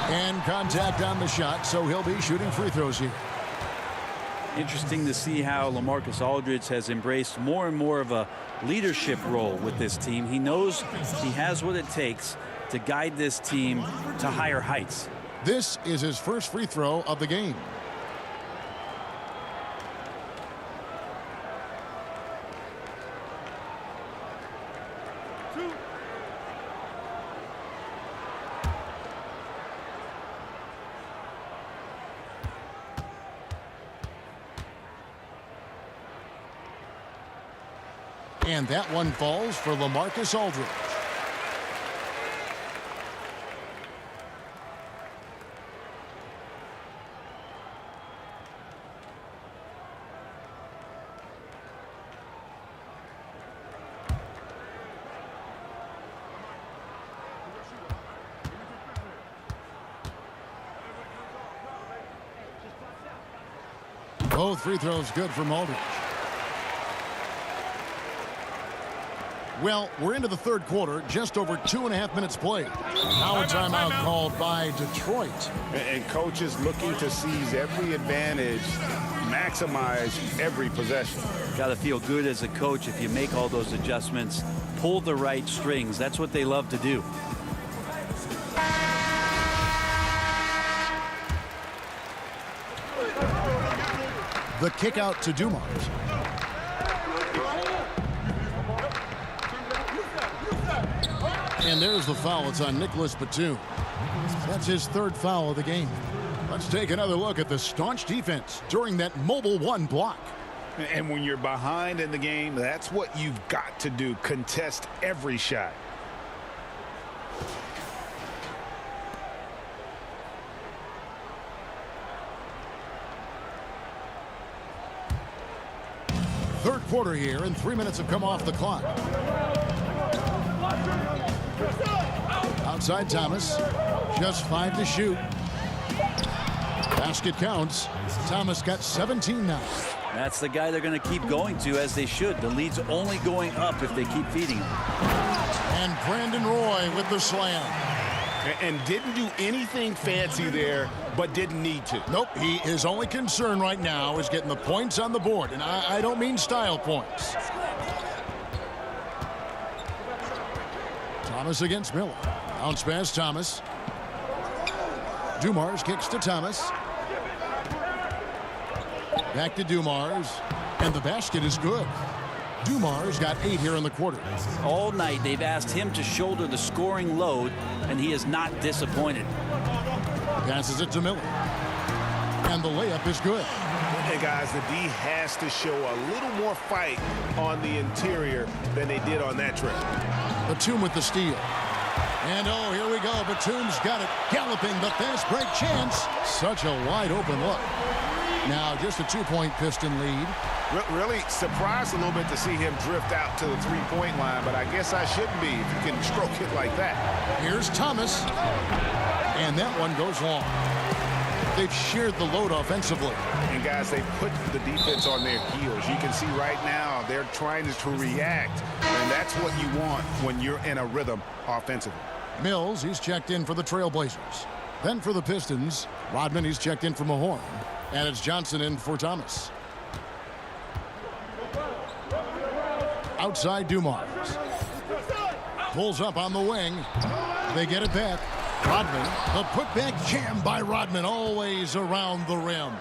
And contact on the shot, so he'll be shooting free throws here. Interesting to see how LaMarcus Aldridge has embraced more and more of a leadership role with this team. He knows he has what it takes to guide this team to higher heights. This is his first free throw of the game. And that one falls for LaMarcus Aldridge. Both free throws good from Aldridge. Well, we're into the third quarter, just over 2.5 minutes played. Now a timeout called by Detroit. And coaches looking to seize every advantage, maximize every possession. Got to feel good as a coach if you make all those adjustments, pull the right strings. That's what they love to do. The kick out to Dumars. And there's the foul. It's on Nicholas Batum. That's his third foul of the game. Let's take another look at the staunch defense during that mobile one block. And when you're behind in the game, that's what you've got to do. Contest every shot. Third quarter here, and 3 minutes have come off the clock. Outside Thomas, just 5 to shoot. Basket counts. Thomas got 17 now. That's the guy they're going to keep going to, as they should. The lead's only going up if they keep feeding him. And Brandon Roy with the slam. And didn't do anything fancy there, but didn't need to. Nope, his only concern right now is getting the points on the board, and I don't mean style points. Thomas against Miller. Bounce pass, Thomas. Dumars kicks to Thomas. Back to Dumars, and the basket is good. Dumars got 8 here in the quarter. All night they've asked him to shoulder the scoring load, and he is not disappointed. Passes it to Miller. And the layup is good. And guys, the D has to show a little more fight on the interior than they did on that trip. Batum with the steal. And oh, here we go. Batum's got it. Galloping the fast break chance. Such a wide open look. Now just a 2-point Piston lead. Really surprised a little bit to see him drift out to the three-point line, but I guess I shouldn't be if you can stroke it like that. Here's Thomas. And that one goes long. They've shared the load offensively. And guys, they put the defense on their heels. You can see right now they're trying to react, and that's what you want when you're in a rhythm offensively. Mills, he's checked in for the Trailblazers. Then for the Pistons, Rodman, he's checked in for Mahorn. And it's Johnson in for Thomas. Outside Dumars. Pulls up on the wing. They get it back. Rodman, the putback jam by Rodman, always around the rim.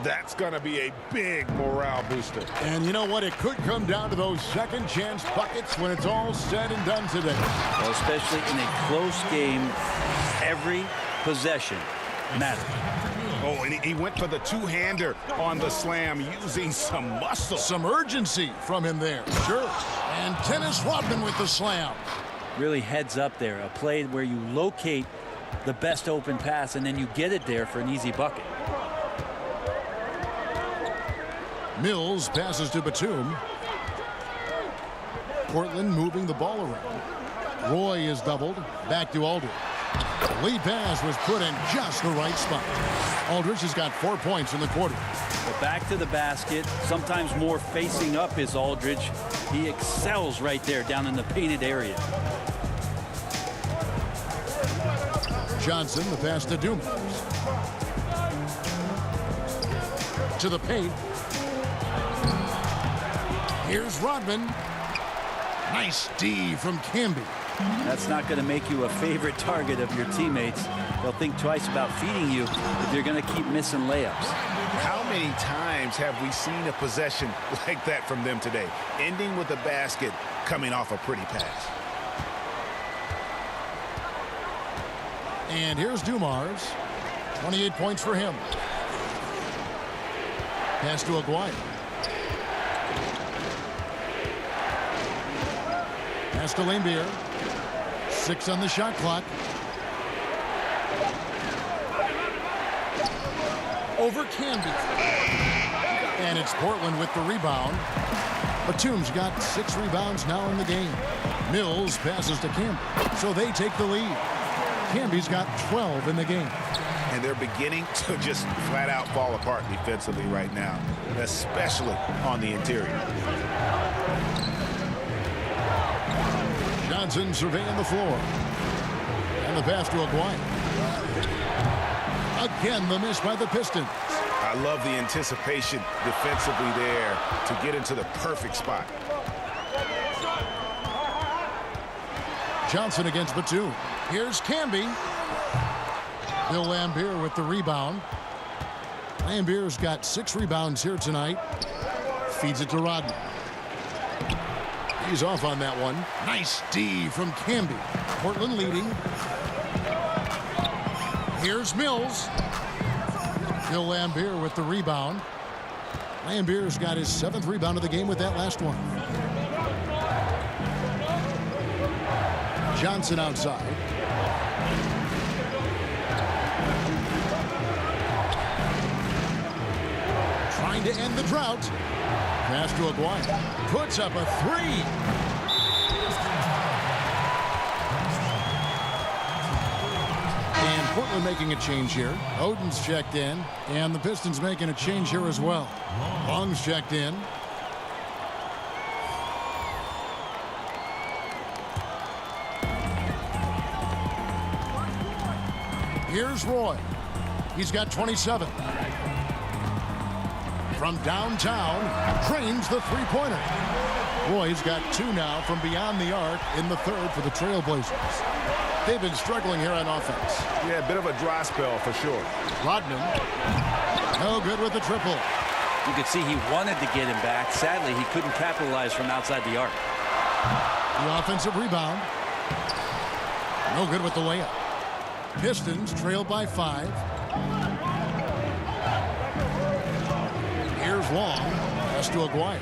That's going to be a big morale booster. And you know what? It could come down to those second chance buckets when it's all said and done today. Well, especially in a close game, every possession matters. Oh, and he went for the two-hander on the slam using some muscle. Some urgency from him there. Sure. And Dennis Rodman with the slam. Really heads up there. A play where you locate the best open pass and then you get it there for an easy bucket. Mills passes to Batum. Portland moving the ball around. Roy is doubled. Back to Aldridge. Lead pass was put in just the right spot. Aldridge has got 4 points in the quarter. But back to the basket. Sometimes more facing up is Aldridge. He excels right there down in the painted area. Johnson, the pass to Dumars. To the paint. Here's Rodman. Nice D from Camby. That's not going to make you a favorite target of your teammates. They'll think twice about feeding you if you're going to keep missing layups. How many times have we seen a possession like that from them today? Ending with a basket, coming off a pretty pass. And here's Dumars. 28 points for him. Pass to Aguirre. Pass to Lambier. 6 on the shot clock. Over Camby. And it's Portland with the rebound. Batum's got 6 rebounds now in the game. Mills passes to Camby, so they take the lead. Camby's got 12 in the game. And they're beginning to just flat out fall apart defensively right now, especially on the interior. Johnson surveying the floor. And the pass to Aguirre. Again, the miss by the Pistons. I love the anticipation defensively there to get into the perfect spot. Johnson against Batum. Here's Camby. Bill Lambier with the rebound. Lambier's got 6 rebounds here tonight. Feeds it to Rodman. He's off on that one. Nice D from Camby. Portland leading. Here's Mills. Bill Lambier with the rebound. Lambier's got his 7th rebound of the game with that last one. Johnson outside. Trying to end the drought. Pass to Aguirre. Puts up a 3. And Portland making a change here. Oden's checked in. And the Pistons making a change here as well. Long's checked in. Here's Roy. He's got 27. From downtown, drains the three-pointer. Roy's got 2 now from beyond the arc in the 3rd for the Trailblazers. They've been struggling here on offense. Yeah, a bit of a dry spell for sure. Rodman, no good with the triple. You could see he wanted to get him back. Sadly, he couldn't capitalize from outside the arc. The offensive rebound. No good with the layup. Pistons trail by 5. Here's Long. Pass to Aguirre.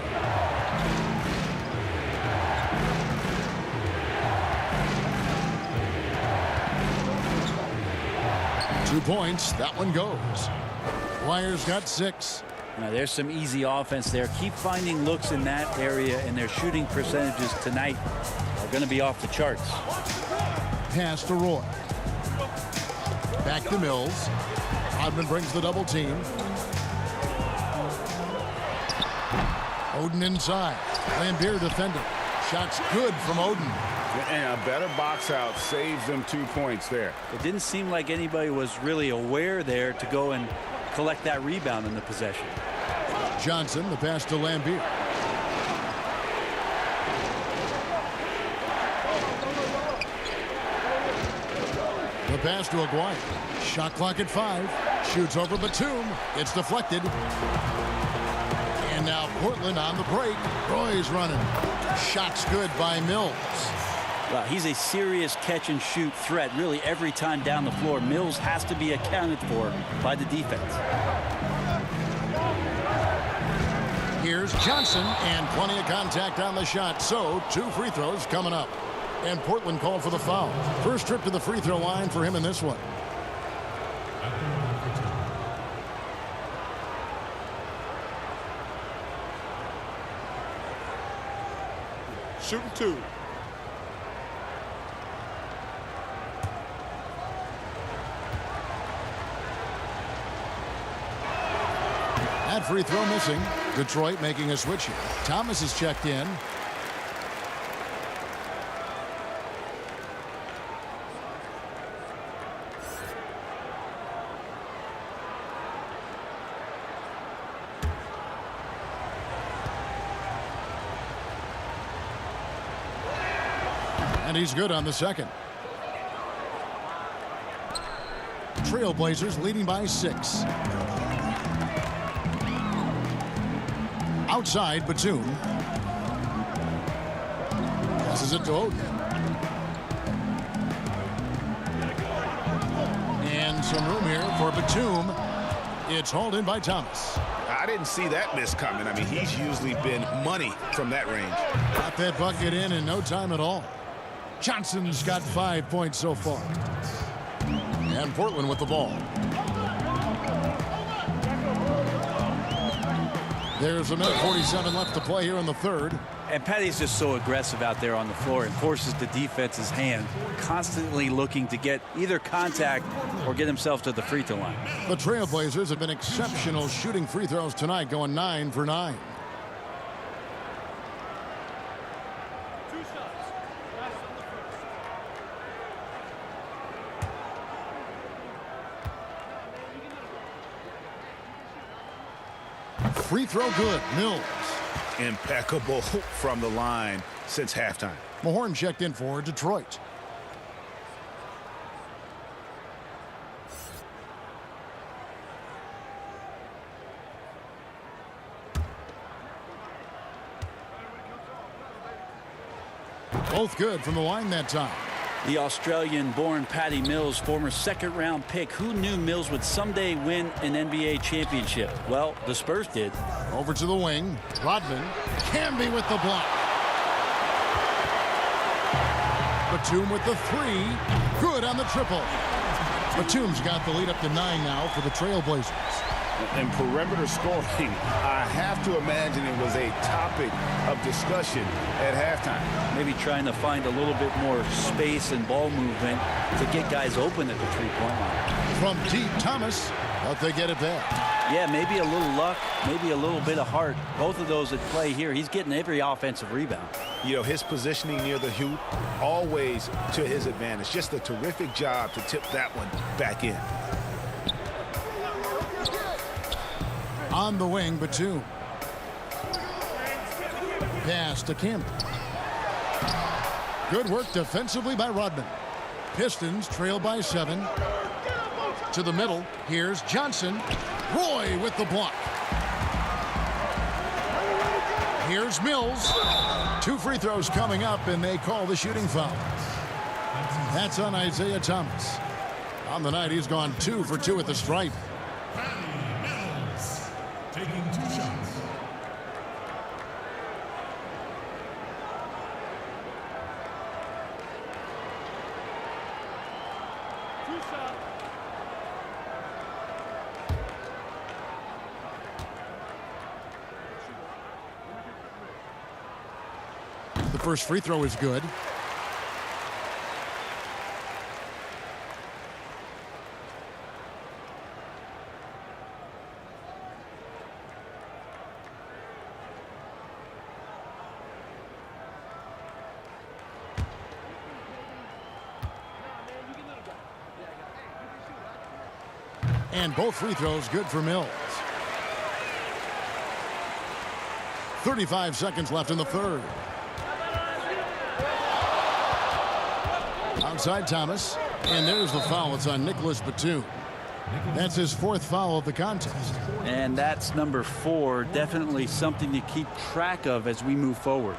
Two points. That one goes. Aguirre's got 6. Now, there's some easy offense there. Keep finding looks in that area, and their shooting percentages tonight are going to be off the charts. Pass to Roy. Back to Mills. Rodman brings the double team. Oden inside. Lambier defending. Shots good from Oden. And a better box out saves them 2 points there. It didn't seem like anybody was really aware there to go and collect that rebound in the possession. Johnson, the pass to Lambier. The pass to Aguirre. Shot clock at 5. Shoots over Batum. It's deflected. And now Portland on the break. Roy's running. Shots good by Mills. Well, he's a serious catch-and-shoot threat really every time down the floor. Mills has to be accounted for by the defense. Here's Johnson, and plenty of contact on the shot. So, 2 free throws coming up. And Portland called for the foul. First trip to the free throw line for him in this one. Shooting 2. That free throw missing. Detroit making a switch here. Thomas is checked in. And he's good on the second. Trailblazers leading by 6. Outside, Batum. Passes it to Oden. And some room here for Batum. It's hauled in by Thomas. I didn't see that miss coming. I mean, he's usually been money from that range. Got that bucket in no time at all. Johnson's got 5 points so far. And Portland with the ball. There's a minute 47 left to play here in the third. And Patty's just so aggressive out there on the floor and forces the defense's hand, constantly looking to get either contact or get himself to the free throw line. The Trailblazers have been exceptional shooting free throws tonight, going 9 for 9. Free throw good. Mills. Impeccable from the line since halftime. Mahorn checked in for Detroit. Both good from the line that time. The Australian-born Patty Mills, former second-round pick. Who knew Mills would someday win an NBA championship? Well, the Spurs did. Over to the wing. Rodman. Camby with the block. Batum with the 3. Good on the triple. Batum's got the lead up to 9 now for the Trailblazers. And perimeter scoring, I have to imagine it was a topic of discussion at halftime. Maybe trying to find a little bit more space and ball movement to get guys open at the three-point line. From deep, Thomas, but they get it back. Yeah, maybe a little luck, maybe a little bit of heart. Both of those at play here. He's getting every offensive rebound. You know, his positioning near the hoop, always to his advantage. Just a terrific job to tip that one back in. On the wing, Batum. Pass to Camby. Good work defensively by Rodman. Pistons trail by 7. To the middle, here's Johnson. Roy with the block. Here's Mills. 2 free throws coming up, and they call the shooting foul. That's on Isaiah Thomas. On the night, he's gone 2 for 2 at the stripe. Taking 2 shots. The first free throw is good. And both free throws good for Mills. 35 seconds left in the third. Outside Thomas. And there's the foul. It's on Nicholas Batum. That's his 4th foul of the contest. And that's number 4. Definitely something to keep track of as we move forward.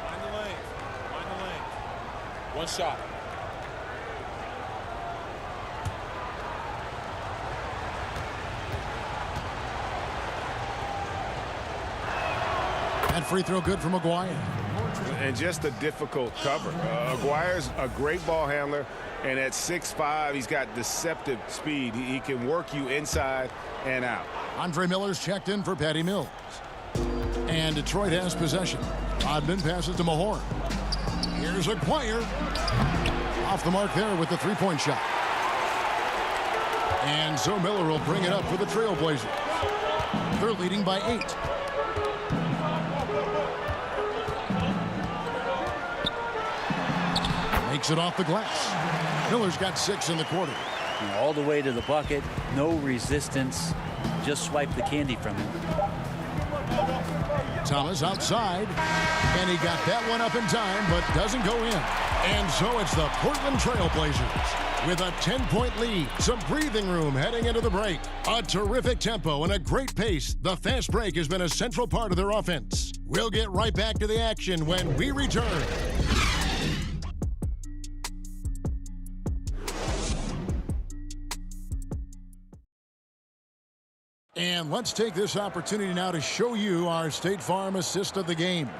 Find the lane. Find the lane. 1 shot. That free throw good for McGuire. And just a difficult cover. Aguirre's a great ball handler, and at 6'5", he's got deceptive speed. He can work you inside and out. Andre Miller's checked in for Patty Mills. And Detroit has possession. Rodman passes to Mahorn. Here's Aguirre. Off the mark there with the 3-point shot. And so Miller will bring it up for the Trailblazers. They're leading by 8. Makes it off the glass. Miller's got 6 in the quarter. All the way to the bucket. No resistance. Just swipe the candy from him. Thomas outside, and he got that one up in time, but doesn't go in. And so it's the Portland Trailblazers with a 10-point lead, some breathing room heading into the break. A terrific tempo and a great pace. The fast break has been a central part of their offense. We'll get right back to the action when we return. And let's take this opportunity now to show you our State Farm assist of the game.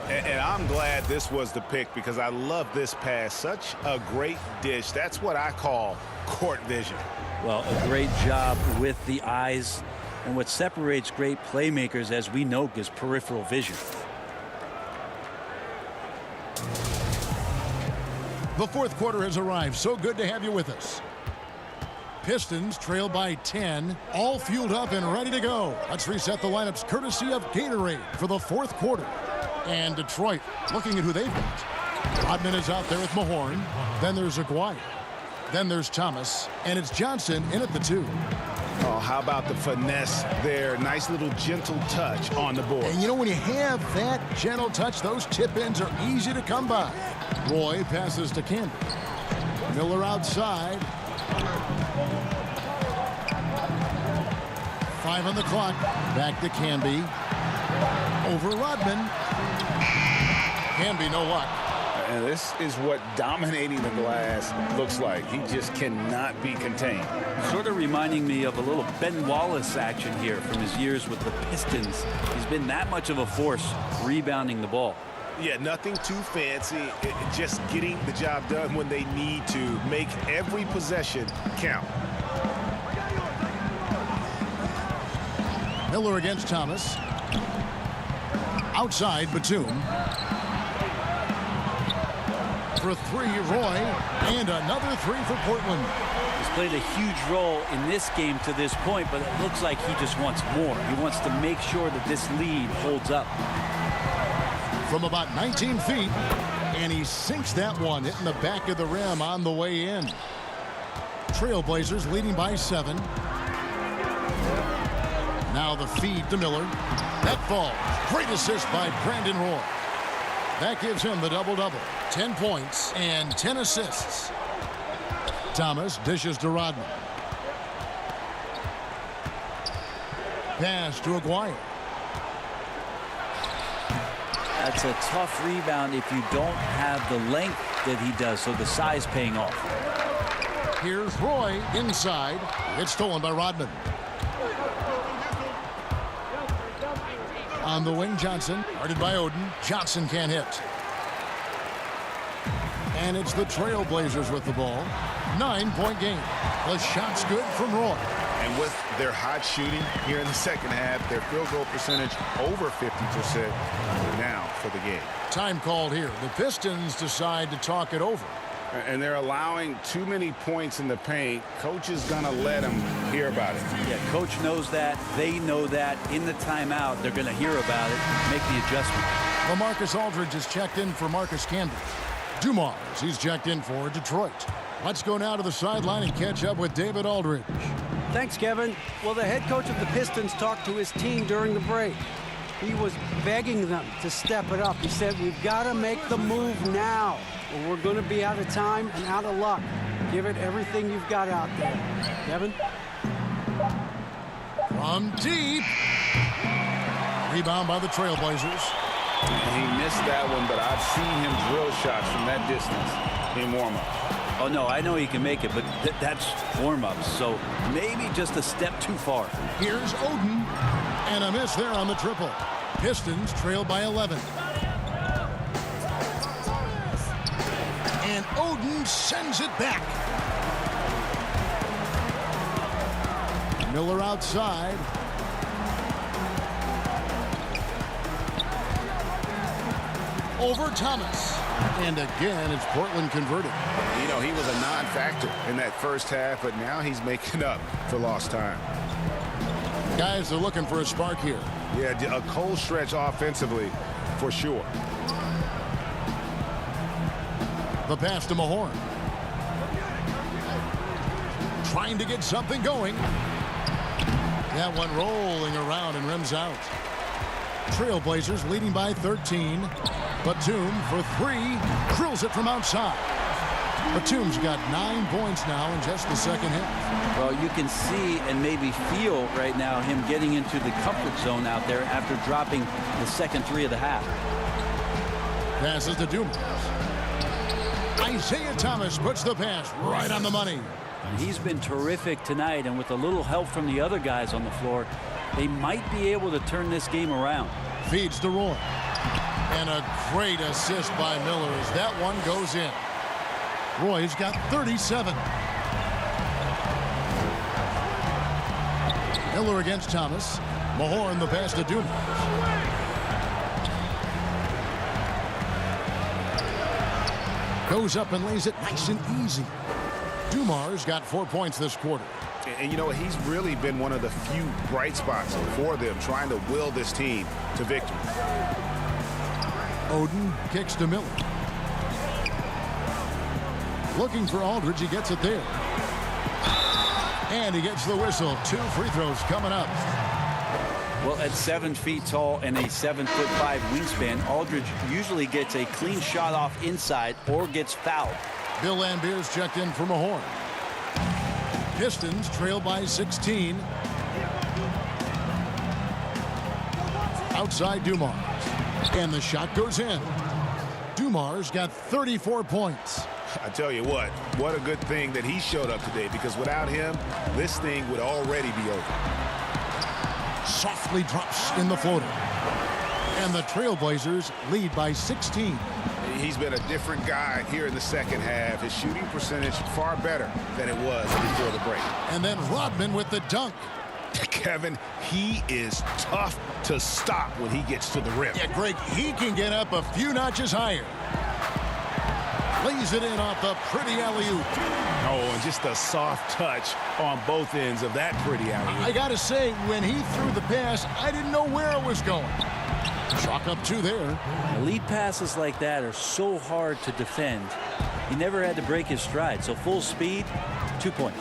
And I'm glad this was the pick because I love this pass. Such a great dish. That's what I call court vision. Well, a great job with the eyes. And what separates great playmakers, as we know, is peripheral vision. The fourth quarter has arrived. So good to have you with us. Pistons trail by 10, all fueled up and ready to go. Let's reset the lineups courtesy of Gatorade for the fourth quarter. And Detroit looking at who they've got. Rodman is out there with Mahorn. Then there's Aguirre. Then there's Thomas. And it's Johnson in at the 2. Oh, how about the finesse there? Nice little gentle touch on the board. And you know, when you have that gentle touch, those tip-ins are easy to come by. Roy passes to Canby. Miller outside. 5 on the clock. Back to Canby. Over Rodman. Canby, no luck. And this is what dominating the glass looks like. He just cannot be contained. Sort of reminding me of a little Ben Wallace action here from his years with the Pistons. He's been that much of a force rebounding the ball. Yeah, nothing too fancy. Just getting the job done when they need to. Make every possession count. Miller against Thomas. Outside, Batum. For 3, Roy. And another 3 for Portland. He's played a huge role in this game to this point, but it looks like he just wants more. He wants to make sure that this lead holds up. From about 19 feet, and he sinks that one, hitting the back of the rim on the way in. Trailblazers leading by 7. Now the feed to Miller. That falls. Great assist by Brandon Roy. That gives him the double-double. 10 points and 10 assists. Thomas dishes to Rodman. Pass to Aguirre. That's a tough rebound if you don't have the length that he does, so the size paying off. Here's Roy inside. It's stolen by Rodman. On the wing, Johnson. Guarded by Oden. Johnson can't hit. And it's the Trailblazers with the ball. 9-point game. The shot's good from Roy. And with their hot shooting here in the second half, their field goal percentage over 50% now for the game. Time called here. The Pistons decide to talk it over. And they're allowing too many points in the paint. Coach is going to let them hear about it. Yeah, coach knows that. They know that. In the timeout, they're going to hear about it, make the adjustment. LaMarcus Aldridge has checked in for Marcus Camby. Dumars, he's checked in for Detroit. Let's go now to the sideline and catch up with David Aldridge. Thanks, Kevin. Well, the head coach of the Pistons talked to his team during the break. He was begging them to step it up. He said, we've got to make the move now, or we're going to be out of time and out of luck. Give it everything you've got out there. Kevin? From deep. Rebound by the Trailblazers. He missed that one, but I've seen him drill shots from that distance in warm-up. Oh, no, I know he can make it, but that's warm-ups, so maybe just a step too far. Here's Oden, and a miss there on the triple. Pistons trail by 11. And Oden sends it back. Miller outside. Over Thomas. And again, it's Portland converted. You know, he was a non-factor in that first half, but now he's making up for lost time. Guys are looking for a spark here. Yeah, a cold stretch offensively, for sure. The pass to Mahorn. Trying to get something going. That one rolling around and rims out. Trailblazers leading by 13. Batum for three. Drills it from outside. Batum's got 9 points now in just the second half. Well, you can see and maybe feel right now him getting into the comfort zone out there after dropping the second three of the half. Passes to Dumars. Isaiah Thomas puts the pass right on the money. He's been terrific tonight, and with a little help from the other guys on the floor, they might be able to turn this game around. Feeds to Roy. And a great assist by Miller as that one goes in. Roy's got 37. Miller against Thomas. Mahorn the pass to Dumars. Goes up and lays it nice and easy. Dumars got 4 points this quarter. And you know, he's really been one of the few bright spots for them, trying to will this team to victory. Oden kicks to Miller. Looking for Aldridge, he gets it there. And he gets the whistle. 2 free throws coming up. Well, at 7 feet tall and a 7'5" wingspan, Aldridge usually gets a clean shot off inside or gets fouled. Bill Lambier's checked in for Mahorn. Pistons trail by 16. Outside Dumars. And the shot goes in. Dumars got 34 points. I tell you what a good thing that he showed up today, because without him, this thing would already be over. Softly drops in the floater. And the Trailblazers lead by 16. He's been a different guy here in the second half. His shooting percentage far better than it was before the break. And then Rodman with the dunk. Kevin, he is tough to stop when he gets to the rim. Yeah, Greg, he can get up a few notches higher. Lays it in off the pretty alley-oop. Oh, and just a soft touch on both ends of that pretty alley-oop. I got to say, when he threw the pass, I didn't know where it was going. Chalk up 2 there. Lead passes like that are so hard to defend. He never had to break his stride, so full speed, 2 points.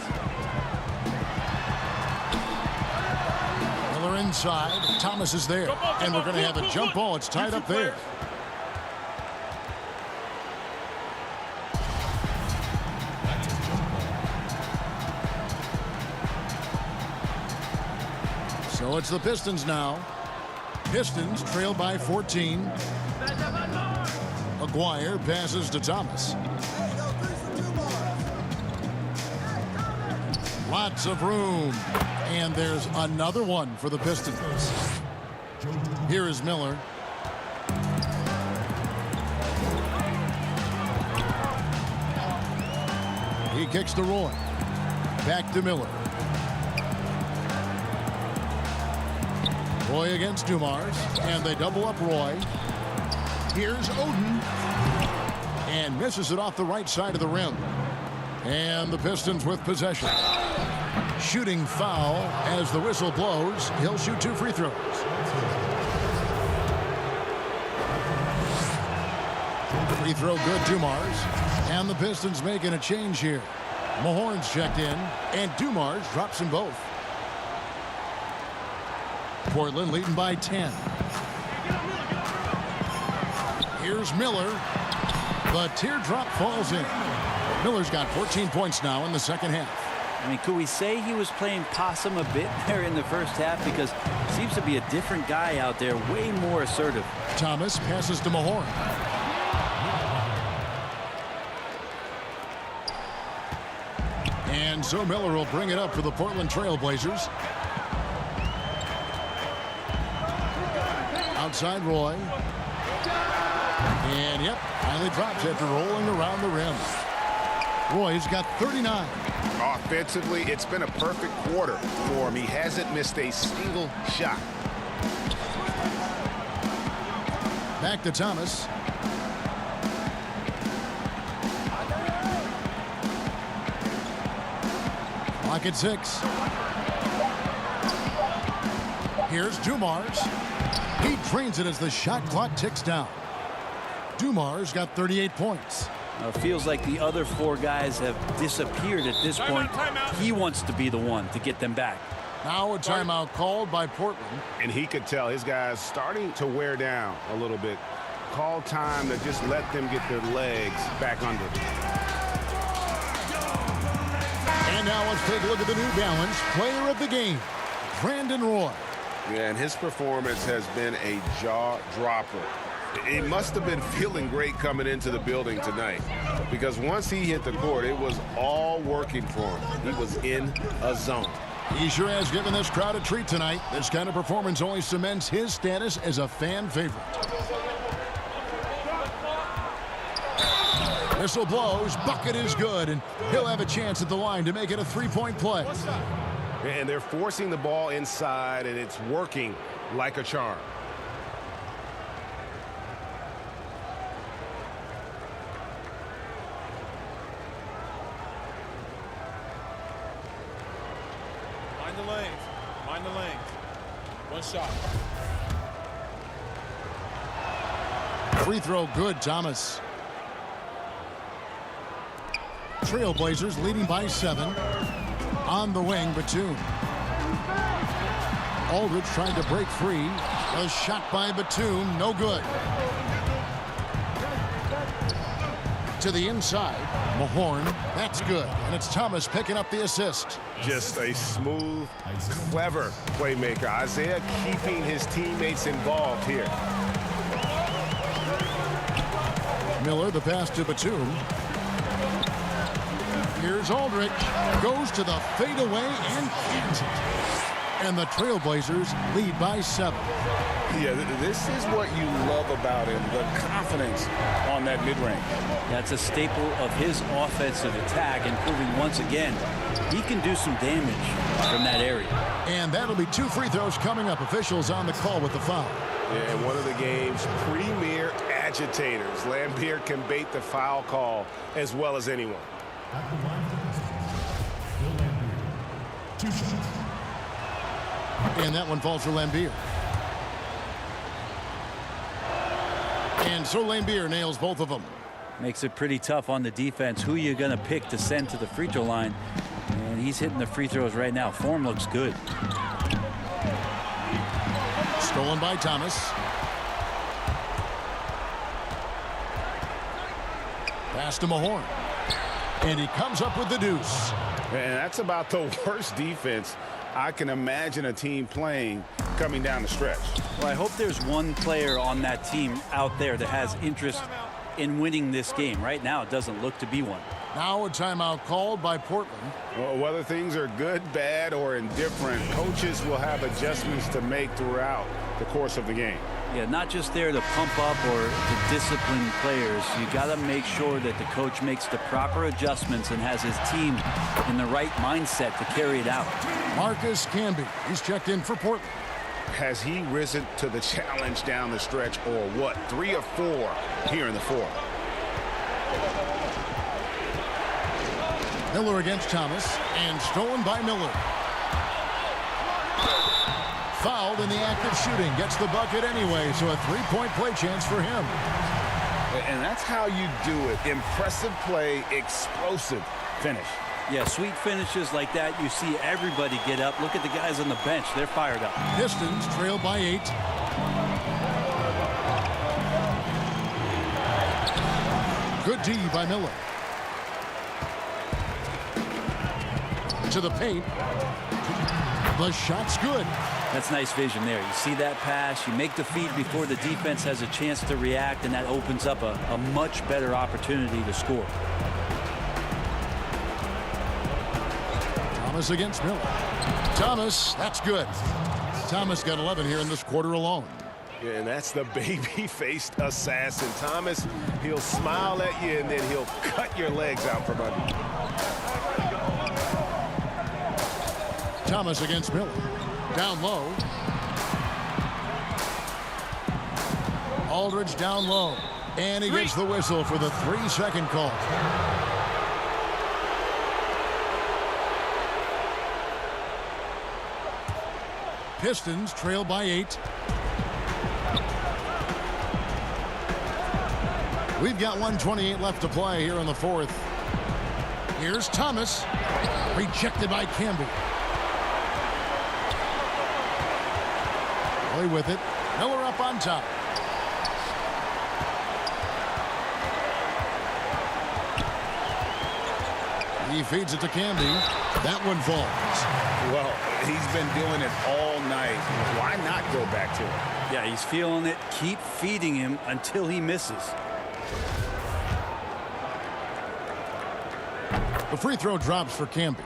Miller inside. Thomas is there. And we're going to have a jump ball. It's tied up there. So it's the Pistons now. Pistons trail by 14. Aguirre passes to Thomas. Lots of room. And there's another one for the Pistons. Here is Miller. He kicks to Roy. Back to Miller. Roy against Dumars, and they double up Roy. Here's Oden, and misses it off the right side of the rim. And the Pistons with possession. Shooting foul as the whistle blows. He'll shoot 2 free throws. Free throw good, Dumars. And the Pistons making a change here. Mahorn's checked in, and Dumars drops them both. Portland leading by 10. Here's Miller. The teardrop falls in. Miller's got 14 points now in the second half. I mean, could we say he was playing possum a bit there in the first half? Because he seems to be a different guy out there, way more assertive. Thomas passes to Mahorn. And so Miller will bring it up for the Portland Trailblazers. Outside Roy. And yep, finally drops after rolling around the rim. Roy's got 39. Offensively, it's been a perfect quarter for him. He hasn't missed a single shot. Back to Thomas. Clock at 6. Here's Dumars. He drains it as the shot clock ticks down. Dumars got 38 points. It feels like the other 4 guys have disappeared at this point. He wants to be the one to get them back. Now a timeout called by Portland. And he could tell his guys starting to wear down a little bit. Call time to just let them get their legs back under them. And now let's take a look at the New Balance player of the game, Brandon Roy. Yeah, and his performance has been a jaw-dropper. He must have been feeling great coming into the building tonight, because once he hit the court, it was all working for him. He was in a zone. He sure has given this crowd a treat tonight. This kind of performance only cements his status as a fan favorite. Whistle blows, bucket is good, and he'll have a chance at the line to make it a three-point play. And they're forcing the ball inside, and it's working like a charm. Mind the lanes. Mind the lanes. One shot. Free throw good, Thomas. Trailblazers leading by 7. On the wing, Batum. Aldridge trying to break free. A shot by Batum, no good. To the inside, Mahorn, that's good. And it's Thomas picking up the assist. Just a smooth, clever playmaker. Isaiah keeping his teammates involved here. Miller, the pass to Batum. Here's Aldridge. Goes to the fadeaway and cans it. And the Trailblazers lead by 7. Yeah, this is what you love about him, the confidence on that mid-range. That's a staple of his offensive attack, and proving once again he can do some damage from that area. And that'll be 2 free throws coming up. Officials on the call with the foul. Yeah, and one of the game's premier agitators. Lambier can bait the foul call as well as anyone. At the line for Bill Lambier. 2 shots. And that one falls for Lambier. And so Lambier nails both of them. Makes it pretty tough on the defense. Who you going to pick to send to the free throw line? And he's hitting the free throws right now. Form looks good. Stolen by Thomas. Pass to Mahorn. And he comes up with the deuce. And that's about the worst defense I can imagine a team playing coming down the stretch. Well, I hope there's one player on that team out there that has interest in winning this game. Right now, it doesn't look to be one. Now a timeout called by Portland. Well, whether things are good, bad, or indifferent, coaches will have adjustments to make throughout the course of the game. Yeah, not just there to pump up or to discipline players. You got to make sure that the coach makes the proper adjustments and has his team in the right mindset to carry it out. Marcus Camby, he's checked in for Portland. Has he risen to the challenge down the stretch, or what? 3 of 4 here in the fourth. Miller against Thomas, and stolen by Miller. Fouled in the act of shooting. Gets the bucket anyway, so a 3-point play chance for him. And that's how you do it. Impressive play, explosive finish. Yeah, sweet finishes like that, you see everybody get up. Look at the guys on the bench. They're fired up. Pistons trail by 8. Good D by Miller. To the paint. The shot's good. That's nice vision there. You see that pass, you make the feed before the defense has a chance to react, and that opens up a much better opportunity to score. Thomas against Miller. Thomas, that's good. Thomas got 11 here in this quarter alone. Yeah, and that's the baby-faced assassin. Thomas, he'll smile at you, and then he'll cut your legs out from under you. Thomas against Miller. Down low. Aldridge down low. And he gets the whistle for the 3-second call. Pistons trail by 8. We've got 1:28 left to play here in the fourth. Here's Thomas. Rejected by Camby. Sally with it. Miller up on top. He feeds it to Canby. That one falls. Well, he's been doing it all night. Why not go back to it? Yeah, he's feeling it. Keep feeding him until he misses. The free throw drops for Canby.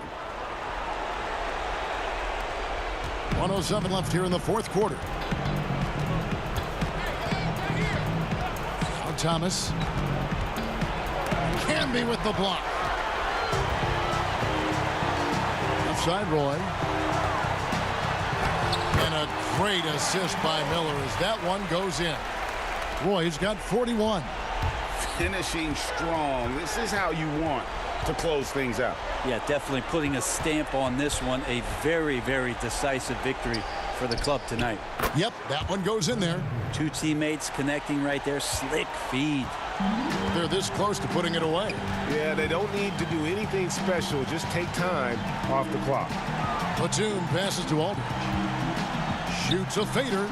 1:07 left here in the fourth quarter. Now Thomas. Canby with the block. Left side, Roy. And a great assist by Miller as that one goes in. Roy's got 41. Finishing strong. This is how you want to close things out. Yeah, definitely putting a stamp on this one. A very, very decisive victory for the club tonight. Yep, that one goes in there. Two teammates connecting right there. Slick feed. They're this close to putting it away. Yeah, they don't need to do anything special. Just take time off the clock. Platoon passes to Aldridge. Shoots a fader.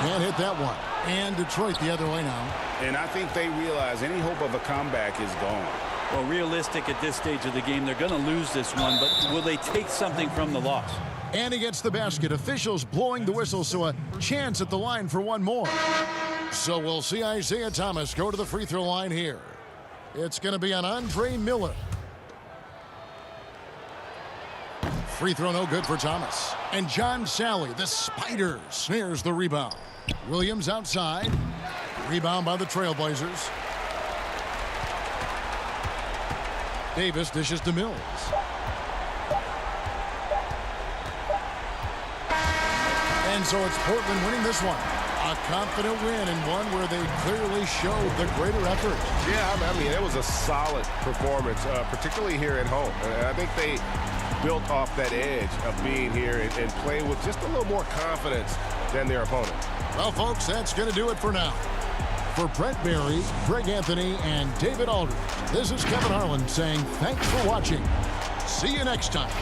Can't hit that one. And Detroit the other way now. And I think they realize any hope of a comeback is gone. Well, realistic at this stage of the game, they're going to lose this one, but will they take something from the loss? And he gets the basket. Officials blowing the whistle, so a chance at the line for one more. So we'll see Isaiah Thomas go to the free throw line here. It's going to be on Andre Miller. Free throw no good for Thomas. And John Sally, the spider, snares the rebound. Williams outside. Rebound by the Trailblazers. Davis dishes to Mills. And so it's Portland winning this one. A confident win and one where they clearly showed the greater effort. Yeah, I mean, it was a solid performance, particularly here at home. And I think they built off that edge of being here and play with just a little more confidence than their opponent. Well, folks, that's going to do it for now. For Brett Berry, Greg Anthony, and David Aldridge, this is Kevin Harlan saying thanks for watching. See you next time.